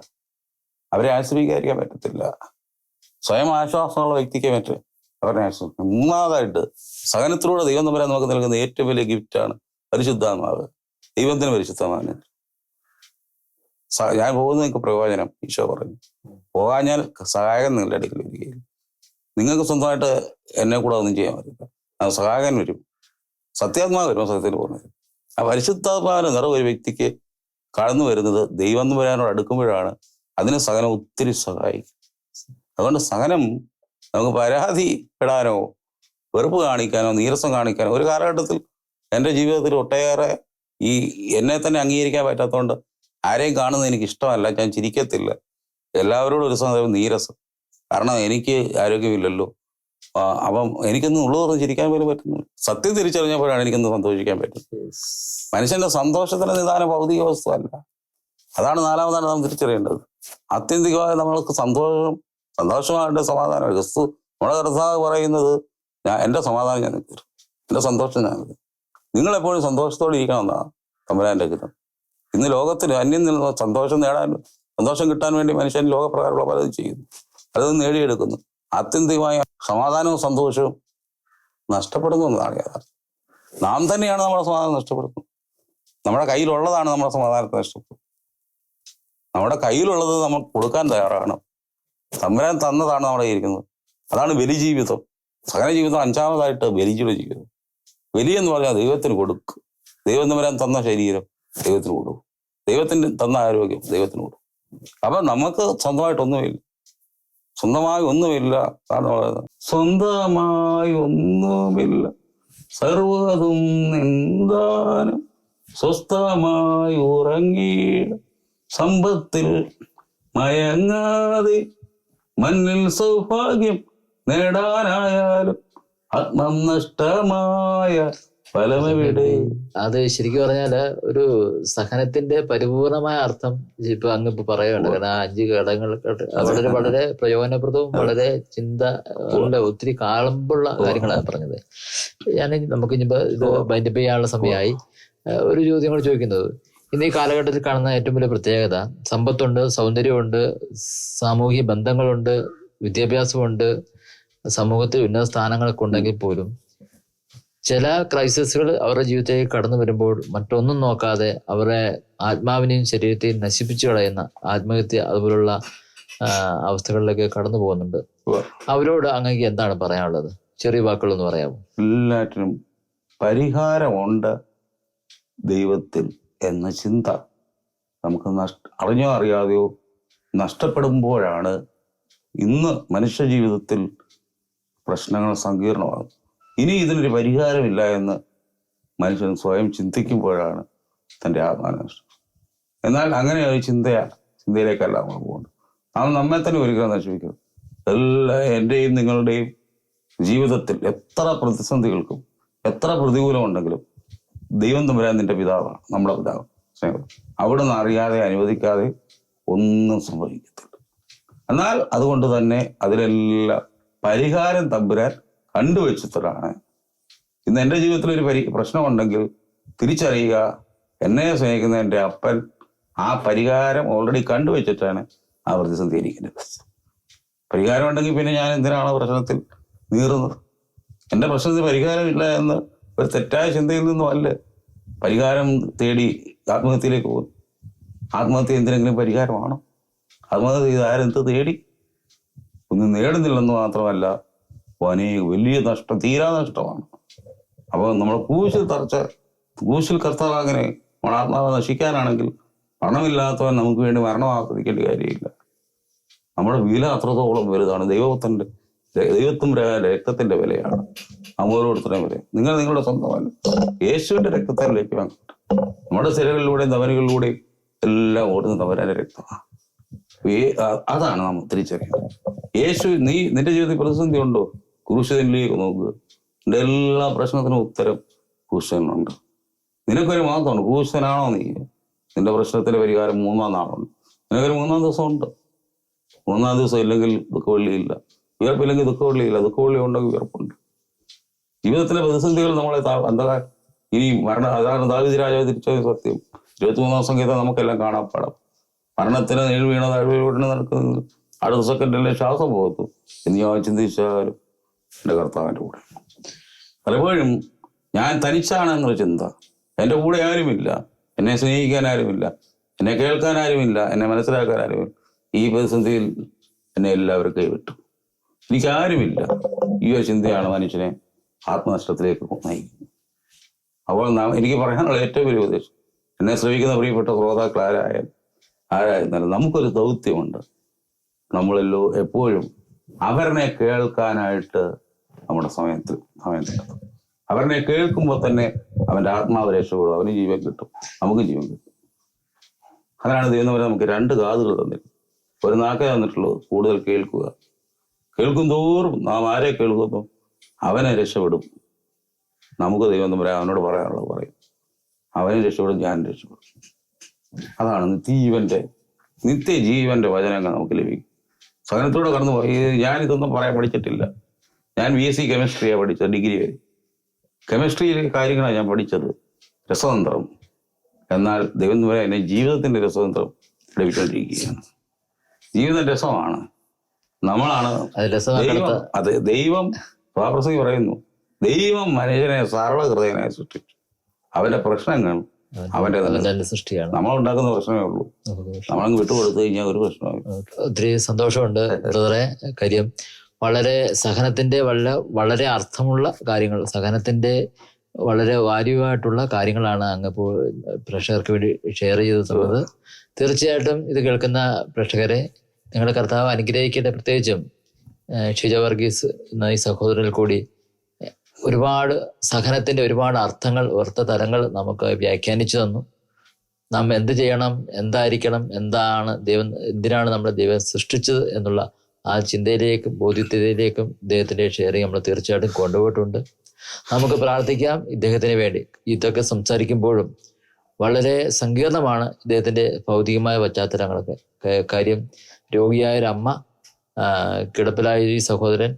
അവരെ ആശ്രയിക്കാതിരിക്കാൻ പറ്റത്തില്ല. സ്വയം ആശ്വാസമുള്ള വ്യക്തിക്ക് പറ്റും അവരെ ആശ്രയിക്കും. മൂന്നാമതായിട്ട് സഹനത്തിലൂടെ ദൈവം തമ്പുരാൻ നമുക്ക് നൽകുന്ന ഏറ്റവും വലിയ ഗിഫ്റ്റാണ് പരിശുദ്ധാത്മാവ്. ദൈവത്തിന് പരിശുദ്ധമാണ്. ഞാൻ പോകുന്നത് നിങ്ങൾക്ക് പ്രയോജനം, ഈശോ പറഞ്ഞു. പോകാഞ്ഞാൽ സഹായകൻ നിങ്ങളുടെ അടുക്കൽ വരികയില്ല. നിങ്ങൾക്ക് സ്വന്തമായിട്ട് എന്നെ കൂടെ ഒന്നും ചെയ്യാൻ പറ്റില്ല. ആ സഹായകൻ വരും, സത്യാത്മാവ് വരും, സത്യത്തിൽ പോകുന്നത്. ആ പരിശുദ്ധാത്മാവിന് നിറവ് ഒരു വ്യക്തിക്ക് കടന്നു വരുന്നത് ദൈവം വരാനോട് അടുക്കുമ്പോഴാണ്. അതിന് സഹനം ഒത്തിരി സഹായിക്കും. അതുകൊണ്ട് സഹനം നമുക്ക് പരാതിപ്പെടാനോ വെറുപ്പ് കാണിക്കാനോ നീരസം കാണിക്കാനോ ഒരു കാലഘട്ടത്തിൽ എൻ്റെ ജീവിതത്തിൽ ഒട്ടേറെ എന്നെ തന്നെ അംഗീകരിക്കാൻ പറ്റാത്തതുകൊണ്ട് ആരെയും കാണുന്നത് എനിക്ക് ഇഷ്ടമല്ല. ഞാൻ ചിരിക്കത്തില്ല. എല്ലാവരോടും ഒരു സമയം നീരസം. കാരണം എനിക്ക് ആരോഗ്യമില്ലല്ലോ. അപ്പം എനിക്കൊന്നും ഉള്ളതൊന്നും ചിരിക്കാൻ പോലും പറ്റുന്നില്ല. സത്യം തിരിച്ചറിഞ്ഞപ്പോഴാണ് എനിക്കൊന്ന് സന്തോഷിക്കാൻ പറ്റുന്നത്. മനുഷ്യന്റെ സന്തോഷത്തിന് നിദാനം ഭൗതിക വസ്തു അല്ല. അതാണ് നാലാമതാണ് നാം തിരിച്ചറിയേണ്ടത്. ആത്യന്തികമായി നമ്മൾക്ക് സന്തോഷമായിട്ട് സമാധാനം. ക്രിസ്തു നമ്മുടെ കർത്താവ് പറയുന്നത് എൻ്റെ സമാധാനം ഞാൻ തരും, എൻ്റെ സന്തോഷം ഞാൻ തരും. നിങ്ങളെപ്പോഴും സന്തോഷത്തോടെ ഇരിക്കണമെന്നാണ് തമ്പുരാൻ്റെ ഹിതം. ഇന്ന് ലോകത്തിന് അന്യം നിന്ന് സന്തോഷം കിട്ടാൻ വേണ്ടി മനുഷ്യൻ ലോകപ്രകാരമുള്ള പലതും ചെയ്യുന്നു, പലതും നേടിയെടുക്കുന്നു. ആത്യന്തികമായ സമാധാനവും സന്തോഷവും നഷ്ടപ്പെടുന്നു എന്നതാണ് യാഥാർത്ഥ്യം. നാം തന്നെയാണ് നമ്മുടെ സമാധാനം നഷ്ടപ്പെടുന്നത്. നമ്മുടെ കയ്യിലുള്ളതാണ് നമ്മുടെ സമാധാനത്തെ നഷ്ടപ്പെടുന്നത്. നമ്മുടെ കയ്യിലുള്ളത് നമ്മൾ കൊടുക്കാൻ തയ്യാറാണ്. തമ്പുരാൻ തന്നതാണ് നമ്മുടെ ഇരിക്കുന്നത്. അതാണ് ബലിജീവിതം. സഹന ജീവിതം. അഞ്ചാമതായിട്ട് ബലിയുടെ ജീവിതം. ബലി എന്ന് പറഞ്ഞാൽ ദൈവത്തിന് കൊടുക്കും. ദൈവം തമ്പുരാൻ തന്ന ശരീരം ദൈവത്തിന് കൊടുക്കും. ദൈവത്തിന് തന്ന ആരോഗ്യം ദൈവത്തിന് കൊടുക്കും. അപ്പൊ നമുക്ക് സ്വന്തമായി ഒന്നുമില്ല. സ്വന്തമായി ഒന്നുമില്ല, സർവ്വതും നിന്ദാനം, സ്വസ്ഥമായി ഉറങ്ങിയിട സമ്പത്തിൽ മയങ്ങാതെ, മണ്ണിൽ സൗഭാഗ്യം നേടാനായാലും ആത്മം നഷ്ടമായ ഫലമെവിടെ.
അത് ശരിക്കും പറഞ്ഞാല് ഒരു സഹനത്തിന്റെ പരിപൂർണമായ അർത്ഥം ഇപ്പൊ അങ്ങ് ഇപ്പൊ പറയുകയാണ്. കാരണം ആ 5 ഘടകങ്ങൾ വളരെ വളരെ പ്രയോജനപ്രദവും വളരെ ചിന്ത ഒത്തിരി കാളുമ്പുള്ള കാര്യങ്ങളാണ് പറഞ്ഞത്. നമുക്ക് ഇനിയിപ്പോ ഇത് ബൈൻഡപ്പ് ചെയ്യാനുള്ള സമയമായി. ഒരു ചോദ്യം കൂടെ ചോദിക്കുന്നത്, ഇന്ന് ഈ കാലഘട്ടത്തിൽ കാണുന്ന ഏറ്റവും വലിയ പ്രത്യേകത സമ്പത്തുണ്ട്, സൗന്ദര്യമുണ്ട്, സാമൂഹിക ബന്ധങ്ങളുണ്ട്, വിദ്യാഭ്യാസമുണ്ട്, സമൂഹത്തിൽ ഉന്നത സ്ഥാനങ്ങളൊക്കെ ഉണ്ടെങ്കിൽ പോലും ചില ക്രൈസിസുകൾ അവരുടെ ജീവിതത്തിലേക്ക് കടന്നു വരുമ്പോൾ മറ്റൊന്നും നോക്കാതെ അവരുടെ ആത്മാവിനെയും ശരീരത്തെയും നശിപ്പിച്ചു കളയുന്ന ആത്മഹത്യ അതുപോലുള്ള അവസ്ഥകളിലേക്ക് കടന്നു പോകുന്നുണ്ട്.
ഉവ്വ്.
അവരോട് അങ്ങേക്ക് എന്താണ് പറയാനുള്ളത്? ചെറിയ വാക്കുകളൊന്ന് പറയാമോ?
എല്ലാറ്റിനും പരിഹാരമുണ്ട് ദൈവത്തിൽ എന്ന ചിന്ത നമുക്ക് അറിഞ്ഞോ അറിയാതെയോ നഷ്ടപ്പെടുമ്പോഴാണ് ഇന്ന് മനുഷ്യ ജീവിതത്തിൽ പ്രശ്നങ്ങൾ സങ്കീർണമാകും. ഇനി ഇതിനൊരു പരിഹാരമില്ല എന്ന് മനുഷ്യൻ സ്വയം ചിന്തിക്കുമ്പോഴാണ് തൻ്റെ ആത്മാനഷ്ടം. എന്നാൽ അങ്ങനെ ഒരു ചിന്തയിലേക്കല്ല നമ്മൾ പോകുന്നത്. അത് നമ്മെ തന്നെ ഒരിക്കലും നശിപ്പിക്കും. എൻ്റെയും നിങ്ങളുടെയും ജീവിതത്തിൽ എത്ര പ്രതിസന്ധികൾക്കും എത്ര പ്രതികൂലമുണ്ടെങ്കിലും ദൈവം തമ്പുരാൻ നിന്റെ പിതാവാണ്, നമ്മുടെ പിതാവ് സ്നേഹം. അവിടുന്ന് അറിയാതെ അനുവദിക്കാതെ ഒന്നും സംഭവിക്കത്തില്ല. എന്നാൽ അതുകൊണ്ട് തന്നെ അതിലെല്ലാം പരിഹാരം തമ്പുരാൻ കണ്ടുവച്ചിട്ടാണ്. ഇന്ന് എൻ്റെ ജീവിതത്തിൽ ഒരു പ്രശ്നമുണ്ടെങ്കിൽ തിരിച്ചറിയുക, എന്നെ സ്നേഹിക്കുന്ന എൻ്റെ അപ്പൻ ആ പരിഹാരം ഓൾറെഡി കണ്ടുവച്ചിട്ടാണ് ആ പ്രതിസന്ധി ഇരിക്കുന്നത്. പരിഹാരം ഉണ്ടെങ്കിൽ പിന്നെ ഞാൻ എന്തിനാണ് പ്രശ്നത്തിൽ നീറുന്നത്? എൻ്റെ പ്രശ്നത്തിന് പരിഹാരമില്ല എന്ന് ഒരു തെറ്റായ ചിന്തയിൽ നിന്നും അല്ല പരിഹാരം തേടി ആത്മഹത്യയിലേക്ക് പോകും. ആത്മഹത്യ എന്തിനെങ്കിലും പരിഹാരമാണോ? ആത്മഹത്യ ചെയ്ത് ആരെന്ത് തേടി? ഒന്നും നേടുന്നില്ലെന്ന് മാത്രമല്ല, വലിയ നഷ്ടം, തീരാ നഷ്ടമാണ്. അപ്പോൾ നമ്മൾ കൂശിൽ കർത്താവ് അങ്ങനെ ആത്മാവ് നശിക്കാനാണെങ്കിൽ പണമില്ലാത്തവൻ നമുക്ക് വേണ്ടി മരണം ആസ്വദിക്കേണ്ട കാര്യമില്ല. നമ്മുടെ വില അത്രത്തോളം വലുതാണ്. ദൈവത്തും രക്തത്തിന്റെ വിലയാണ് ഓരോരുത്തരുടെയും വില. നിങ്ങളുടെ സ്വന്തമല്ല, യേശുവിന്റെ രക്തത്തെ ലഭ്യമാക്കാൻ നമ്മുടെ സിരകളിലൂടെയും ധമനികളിലൂടെയും എല്ലാം ഓടുന്ന തവരാന്റെ രക്തമാണ്. അതാണ് നാം തിരിച്ചറിയുന്നത്. യേശു, നിന്റെ ജീവിതത്തിൽ പ്രതിസന്ധി ഉണ്ടോ? ക്രൂശനിലേക്ക് നോക്കുക. നിന്റെ എല്ലാ പ്രശ്നത്തിനും ഉത്തരം ക്രൂശനുണ്ട്. നിനക്കൊരു മാത്രമാണ്. ക്രൂശനാണോ നീ? നിന്റെ പ്രശ്നത്തിന്റെ പരിഹാരം 3-ാം നാളുണ്ട്. നിനക്കൊരു 3-ാം ദിവസം ഉണ്ട്. 3-ാം ദിവസം ഇല്ലെങ്കിൽ ദുഃഖവെള്ളിയില്ല, വിയർപ്പില്ലെങ്കിൽ ദുഃഖവെള്ളിയില്ല, ദുഃഖവെള്ളി ഉണ്ടെങ്കിൽ വിയർപ്പുണ്ട്. ജീവിതത്തിലെ പ്രതിസന്ധികൾ നമ്മളെ ഇനി അതാണ് ദാവീദ് രാജാവ് തിരിച്ചത് സത്യം. 23-ാം സംഗീതം നമുക്കെല്ലാം കാണാപ്പാടാം. മരണത്തിന് നേൽ വീണ താഴ്വീണ് നടക്കുന്നത് അടുത്ത സെക്കൻഡിലെ ശ്വാസം പോകത്തു എന്ന് ഞാൻ ചിന്തിച്ചാലും എൻ്റെ കർത്താവിൻ്റെ കൂടെ. പലപ്പോഴും ഞാൻ തനിച്ചാണെന്നൊരു ചിന്ത, എൻ്റെ കൂടെ ആരുമില്ല, എന്നെ സ്നേഹിക്കാൻ ആരുമില്ല, എന്നെ കേൾക്കാൻ ആരുമില്ല, എന്നെ മനസ്സിലാക്കാൻ ആരുമില്ല. ഈ പ്രതിസന്ധിയിൽ എന്നെ എല്ലാവരും കൈവിട്ടു, എനിക്കാരുമില്ല. ഈ ഒരു ചിന്തയാണ് മനുഷ്യനെ ആത്മനഷ്ടത്തിലേക്ക് നയിക്കുന്നത്. അപ്പോൾ എനിക്ക് പറയാനുള്ള ഏറ്റവും വലിയ ഉദ്ദേശം, എന്നെ ശ്രമിക്കുന്ന പ്രിയപ്പെട്ട ശ്രോതാക്കൾ ആരായിരുന്നാലും നമുക്കൊരു ദൗത്യമുണ്ട്. നമ്മളെല്ലോ എപ്പോഴും അവരെ കേൾക്കാനായിട്ട് നമ്മുടെ സമയത്ത് അവരെ കേൾക്കുമ്പോൾ തന്നെ അവൻ്റെ ആത്മാവ് രക്ഷപ്പെടും, അവന് ജീവൻ കിട്ടും, നമുക്ക് ജീവൻ കിട്ടും. അതാണ് ദൈവം നമുക്ക് 2 കാതുകൾ തന്നിട്ട് ഒരു നാക്കേ തന്നിട്ടുള്ളത്. കൂടുതൽ കേൾക്കുക. കേൾക്കും തോറും നാം ആരെ കേൾക്കുന്നു അവനെ രക്ഷപ്പെടും. നമുക്ക് ദൈവം തമ്പുരാൻ അവനോട് പറയാനുള്ളത് പറയും. അവനെ രക്ഷപ്പെടും, ഞാൻ രക്ഷപ്പെടും. അതാണ് നിത്യജീവന്റെ വചനങ്ങൾ നമുക്ക് ലഭിക്കും. സഹനത്തോടെ കടന്നു പോയി. ഞാനിതൊന്നും പഠിച്ചിട്ടില്ല. ഞാൻ BSc കെമിസ്ട്രിയാണ് പഠിച്ചത്, ഡിഗ്രി വരെ. കെമിസ്ട്രിയിലെ കാര്യങ്ങളാണ് ഞാൻ പഠിച്ചത്, രസതന്ത്രം. എന്നാൽ ദൈവം തമ്പുരാൻ എന്നെ ജീവിതത്തിന്റെ രസതന്ത്രം ലഭിച്ചുകൊണ്ടിരിക്കുകയാണ്. ജീവിതം രസമാണ്, നമ്മളാണ് ദൈവം സ്വാപ്രസംഗി പറയുന്നു, ദൈവം മനുഷ്യനെ സർവ്വഹൃദയനായി സൃഷ്ടിച്ചു. അവന്റെ പ്രശ്നങ്ങൾ അവന്റെ സൃഷ്ടിയാണ്. നമ്മളുണ്ടാക്കുന്ന പ്രശ്നമേ ഉള്ളൂ. നമ്മളങ്ങ് വിട്ടുകൊടുത്തു കഴിഞ്ഞാൽ ഒരു പ്രശ്നമാകും.
ഒത്തിരി സന്തോഷമുണ്ട് ബ്രദറെ. കാര്യം വളരെ സഹനത്തിന്റെ വളരെ അർത്ഥമുള്ള കാര്യങ്ങൾ, സഹനത്തിന്റെ വളരെ വാല്യുവായിട്ടുള്ള കാര്യങ്ങളാണ് അങ്ങ് ഇപ്പോൾ പ്രേക്ഷകർക്ക് വേണ്ടി ഷെയർ ചെയ്ത് തന്നത്. തീർച്ചയായിട്ടും ഇത് കേൾക്കുന്ന പ്രേക്ഷകരെ നിങ്ങളുടെ കർത്താവ് അനുഗ്രഹിക്കട്ടെ. പ്രത്യേകിച്ചും ഷിജ വർഗീസ് എന്ന ഈ സഹോദരനിൽ കൂടി ഒരുപാട് സഹനത്തിന്റെ ഒരുപാട് അർത്ഥങ്ങൾ, അർത്ഥ തലങ്ങൾ നമുക്ക് വ്യാഖ്യാനിച്ചു തന്നു. നാം എന്ത് ചെയ്യണം, എന്തായിരിക്കണം, എന്തിനാണ് നമ്മുടെ ദൈവം സൃഷ്ടിച്ചത് എന്നുള്ള ആ ചിന്തയിലേക്കും ബോധ്യത്തിലേക്കും ഇദ്ദേഹത്തിന്റെ ഷെയറിങ് നമ്മൾ തീർച്ചയായിട്ടും കൊണ്ടുപോയിട്ടുണ്ട്. നമുക്ക് പ്രാർത്ഥിക്കാം ഇദ്ദേഹത്തിന് വേണ്ടി. ഇതൊക്കെ സംസാരിക്കുമ്പോഴും വളരെ സങ്കീർണമാണ് ഇദ്ദേഹത്തിന്റെ ഭൗതികമായ പശ്ചാത്തലങ്ങളൊക്കെ. കാര്യം രോഗിയായ ഒരു അമ്മ, കിടപ്പിലായ ഈ സഹോദരൻ,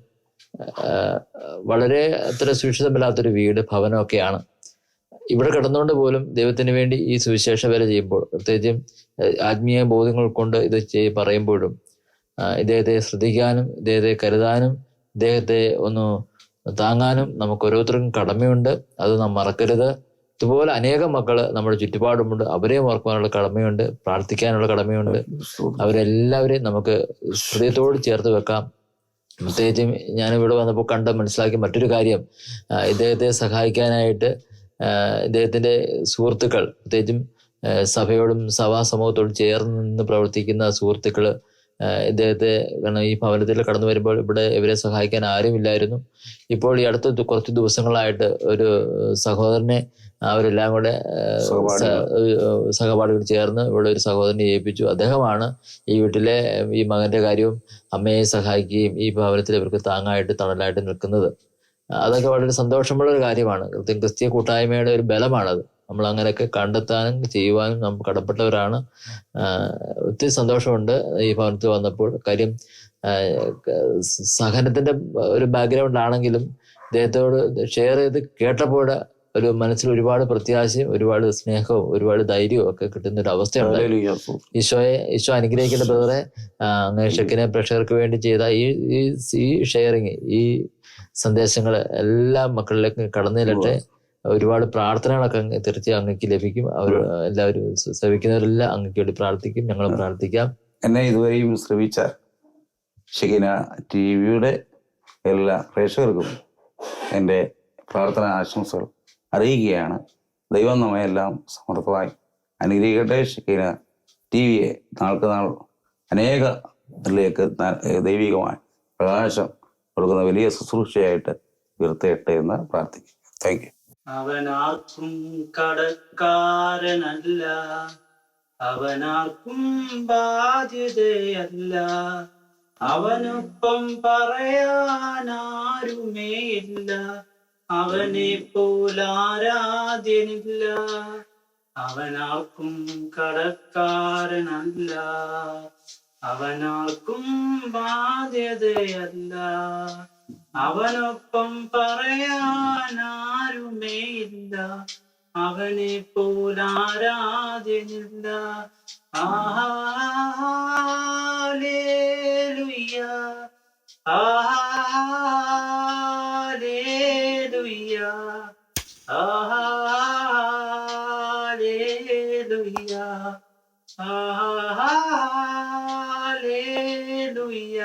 വളരെ അത്ര സുരക്ഷിതമില്ലാത്തൊരു വീട്, ഭവനമൊക്കെയാണ്. ഇവിടെ കിടന്നുകൊണ്ട് പോലും ദൈവത്തിന് വേണ്ടി ഈ സുവിശേഷ വേല ചെയ്യുമ്പോൾ, പ്രത്യേകിച്ചും ആത്മീയ ബോധ്യങ്ങൾ കൊണ്ട് ഇത് പറയുമ്പോഴും ഇദ്ദേഹത്തെ ശ്രദ്ധിക്കാനും ഇദ്ദേഹത്തെ കരുതാനും ഇദ്ദേഹത്തെ ഒന്ന് താങ്ങാനും നമുക്ക് ഓരോരുത്തർക്കും കടമയുണ്ട്. അത് നാം മറക്കരുത്. ഇതുപോലെ അനേകം മക്കള് നമ്മുടെ ചുറ്റുപാടുമുണ്ട്. അവരെയും ഓർക്കാനുള്ള കടമയുണ്ട്, പ്രാർത്ഥിക്കാനുള്ള കടമയുണ്ട്. അവരെല്ലാവരെയും നമുക്ക് ഹൃദയത്തോട് ചേർത്ത് വെക്കാം. പ്രത്യേകിച്ചും ഞാനിവിടെ വന്നപ്പോൾ മനസ്സിലാക്കിയ മറ്റൊരു കാര്യം, ഇദ്ദേഹത്തെ സഹായിക്കാനായിട്ട് ഇദ്ദേഹത്തിന്റെ സുഹൃത്തുക്കൾ, പ്രത്യേകിച്ചും സഭയോടും സഭാ സമൂഹത്തോടും ചേർന്ന് നിന്ന് പ്രവർത്തിക്കുന്ന സുഹൃത്തുക്കള് ഇദ്ദേഹത്തെ, കാരണം ഈ ഭവനത്തിൽ കടന്നു വരുമ്പോൾ ഇവിടെ ഇവരെ സഹായിക്കാൻ ആരുമില്ലായിരുന്നു. ഇപ്പോൾ ഈ അടുത്ത കുറച്ച് ദിവസങ്ങളായിട്ട് ഒരു സഹോദരനെ അവരെല്ലാം കൂടെ സഹപാഠികൾ ചേർന്ന് ഇവിടെ ഒരു സഹോദരനെ ഏൽപ്പിച്ചു. അദ്ദേഹമാണ് ഈ വീട്ടിലെ ഈ മകന്റെ കാര്യവും അമ്മയെ സഹായിക്കുകയും ഈ ഭവനത്തിൽ ഇവർക്ക് താങ്ങായിട്ട് തണലായിട്ട് നിൽക്കുന്നത്. അതൊക്കെ വളരെ സന്തോഷമുള്ള ഒരു കാര്യമാണ്. ക്രിസ്തീയ കൂട്ടായ്മയുടെ ഒരു ബലമാണത്. നമ്മൾ അങ്ങനെയൊക്കെ കണ്ടെത്താനും ചെയ്യുവാനും നമ്മൾ കടപ്പെട്ടവരാണ്. ഒത്തിരി സന്തോഷമുണ്ട് ഈ ഭവനത്തിൽ വന്നപ്പോൾ. കാര്യം സഹനത്തിന്റെ ഒരു ബാക്ക്ഗ്രൗണ്ട് ആണെങ്കിലും ഇദ്ദേഹത്തോട് ഷെയർ ചെയ്ത് കേട്ടപ്പോൾ ഒരു മനസ്സിൽ ഒരുപാട് പ്രത്യാശയും ഒരുപാട് സ്നേഹവും ഒരുപാട് ധൈര്യവും ഒക്കെ കിട്ടുന്ന ഒരു അവസ്ഥയുണ്ട്. ഈശോ അനുഗ്രഹിക്കേണ്ട ബ്രദറെ. അങ്ങനെ ഷെക്കിനെ പ്രേക്ഷകർക്ക് വേണ്ടി ചെയ്ത ഈ ഷെയറിങ്, ഈ സന്ദേശങ്ങൾ എല്ലാ മക്കളിലേക്കും കടന്നു ചെല്ലട്ടെ. ഒരുപാട് പ്രാർത്ഥനകളൊക്കെ തീർച്ചയായും അങ്ങക്ക് ലഭിക്കും. അവർ എല്ലാവരും ശ്രമിക്കുന്നവരെല്ലാം അങ്ങക്ക് വേണ്ടി പ്രാർത്ഥിക്കും. ഞങ്ങളും പ്രാർത്ഥിക്കാം.
എന്നെ ഇതുവരെയും ശ്രമിച്ച ഷെക്കിന ടിവിയുടെ എല്ലാ പ്രേക്ഷകർക്കും എൻ്റെ പ്രാർത്ഥന ആശംസകൾ അറിയിക്കുകയാണ്. ദൈവം നമ്മയെല്ലാം സമർത്ഥമായി അനുഗ്രഹിക്കട്ടെ. ഷെക്കിന ടിവിയെ നാൾക്ക് നാൾ അനേകത്തിലേക്ക് ദൈവികമായ പ്രകാശം കൊടുക്കുന്ന വലിയ ശുശ്രൂഷയായിട്ട് ഉയർത്തട്ടെ എന്ന് പ്രാർത്ഥിക്കും. Thank you.
അവനാർക്കും കടക്കാരനല്ല, അവനാർക്കും ബാധ്യതയല്ല, അവനൊപ്പം പറയാനാരുമേയില്ല, അവനെ പോലാരാധ്യനില്ല. അവനാർക്കും കടക്കാരനല്ല, അവനാർക്കും ബാധ്യതയല്ല, അവനൊപ്പം പറയാനാരുമേയില്ല, അവനെ പോലാരാധ്യനില്ല. Hallelujah, hallelujah, hallelujah, hallelujah.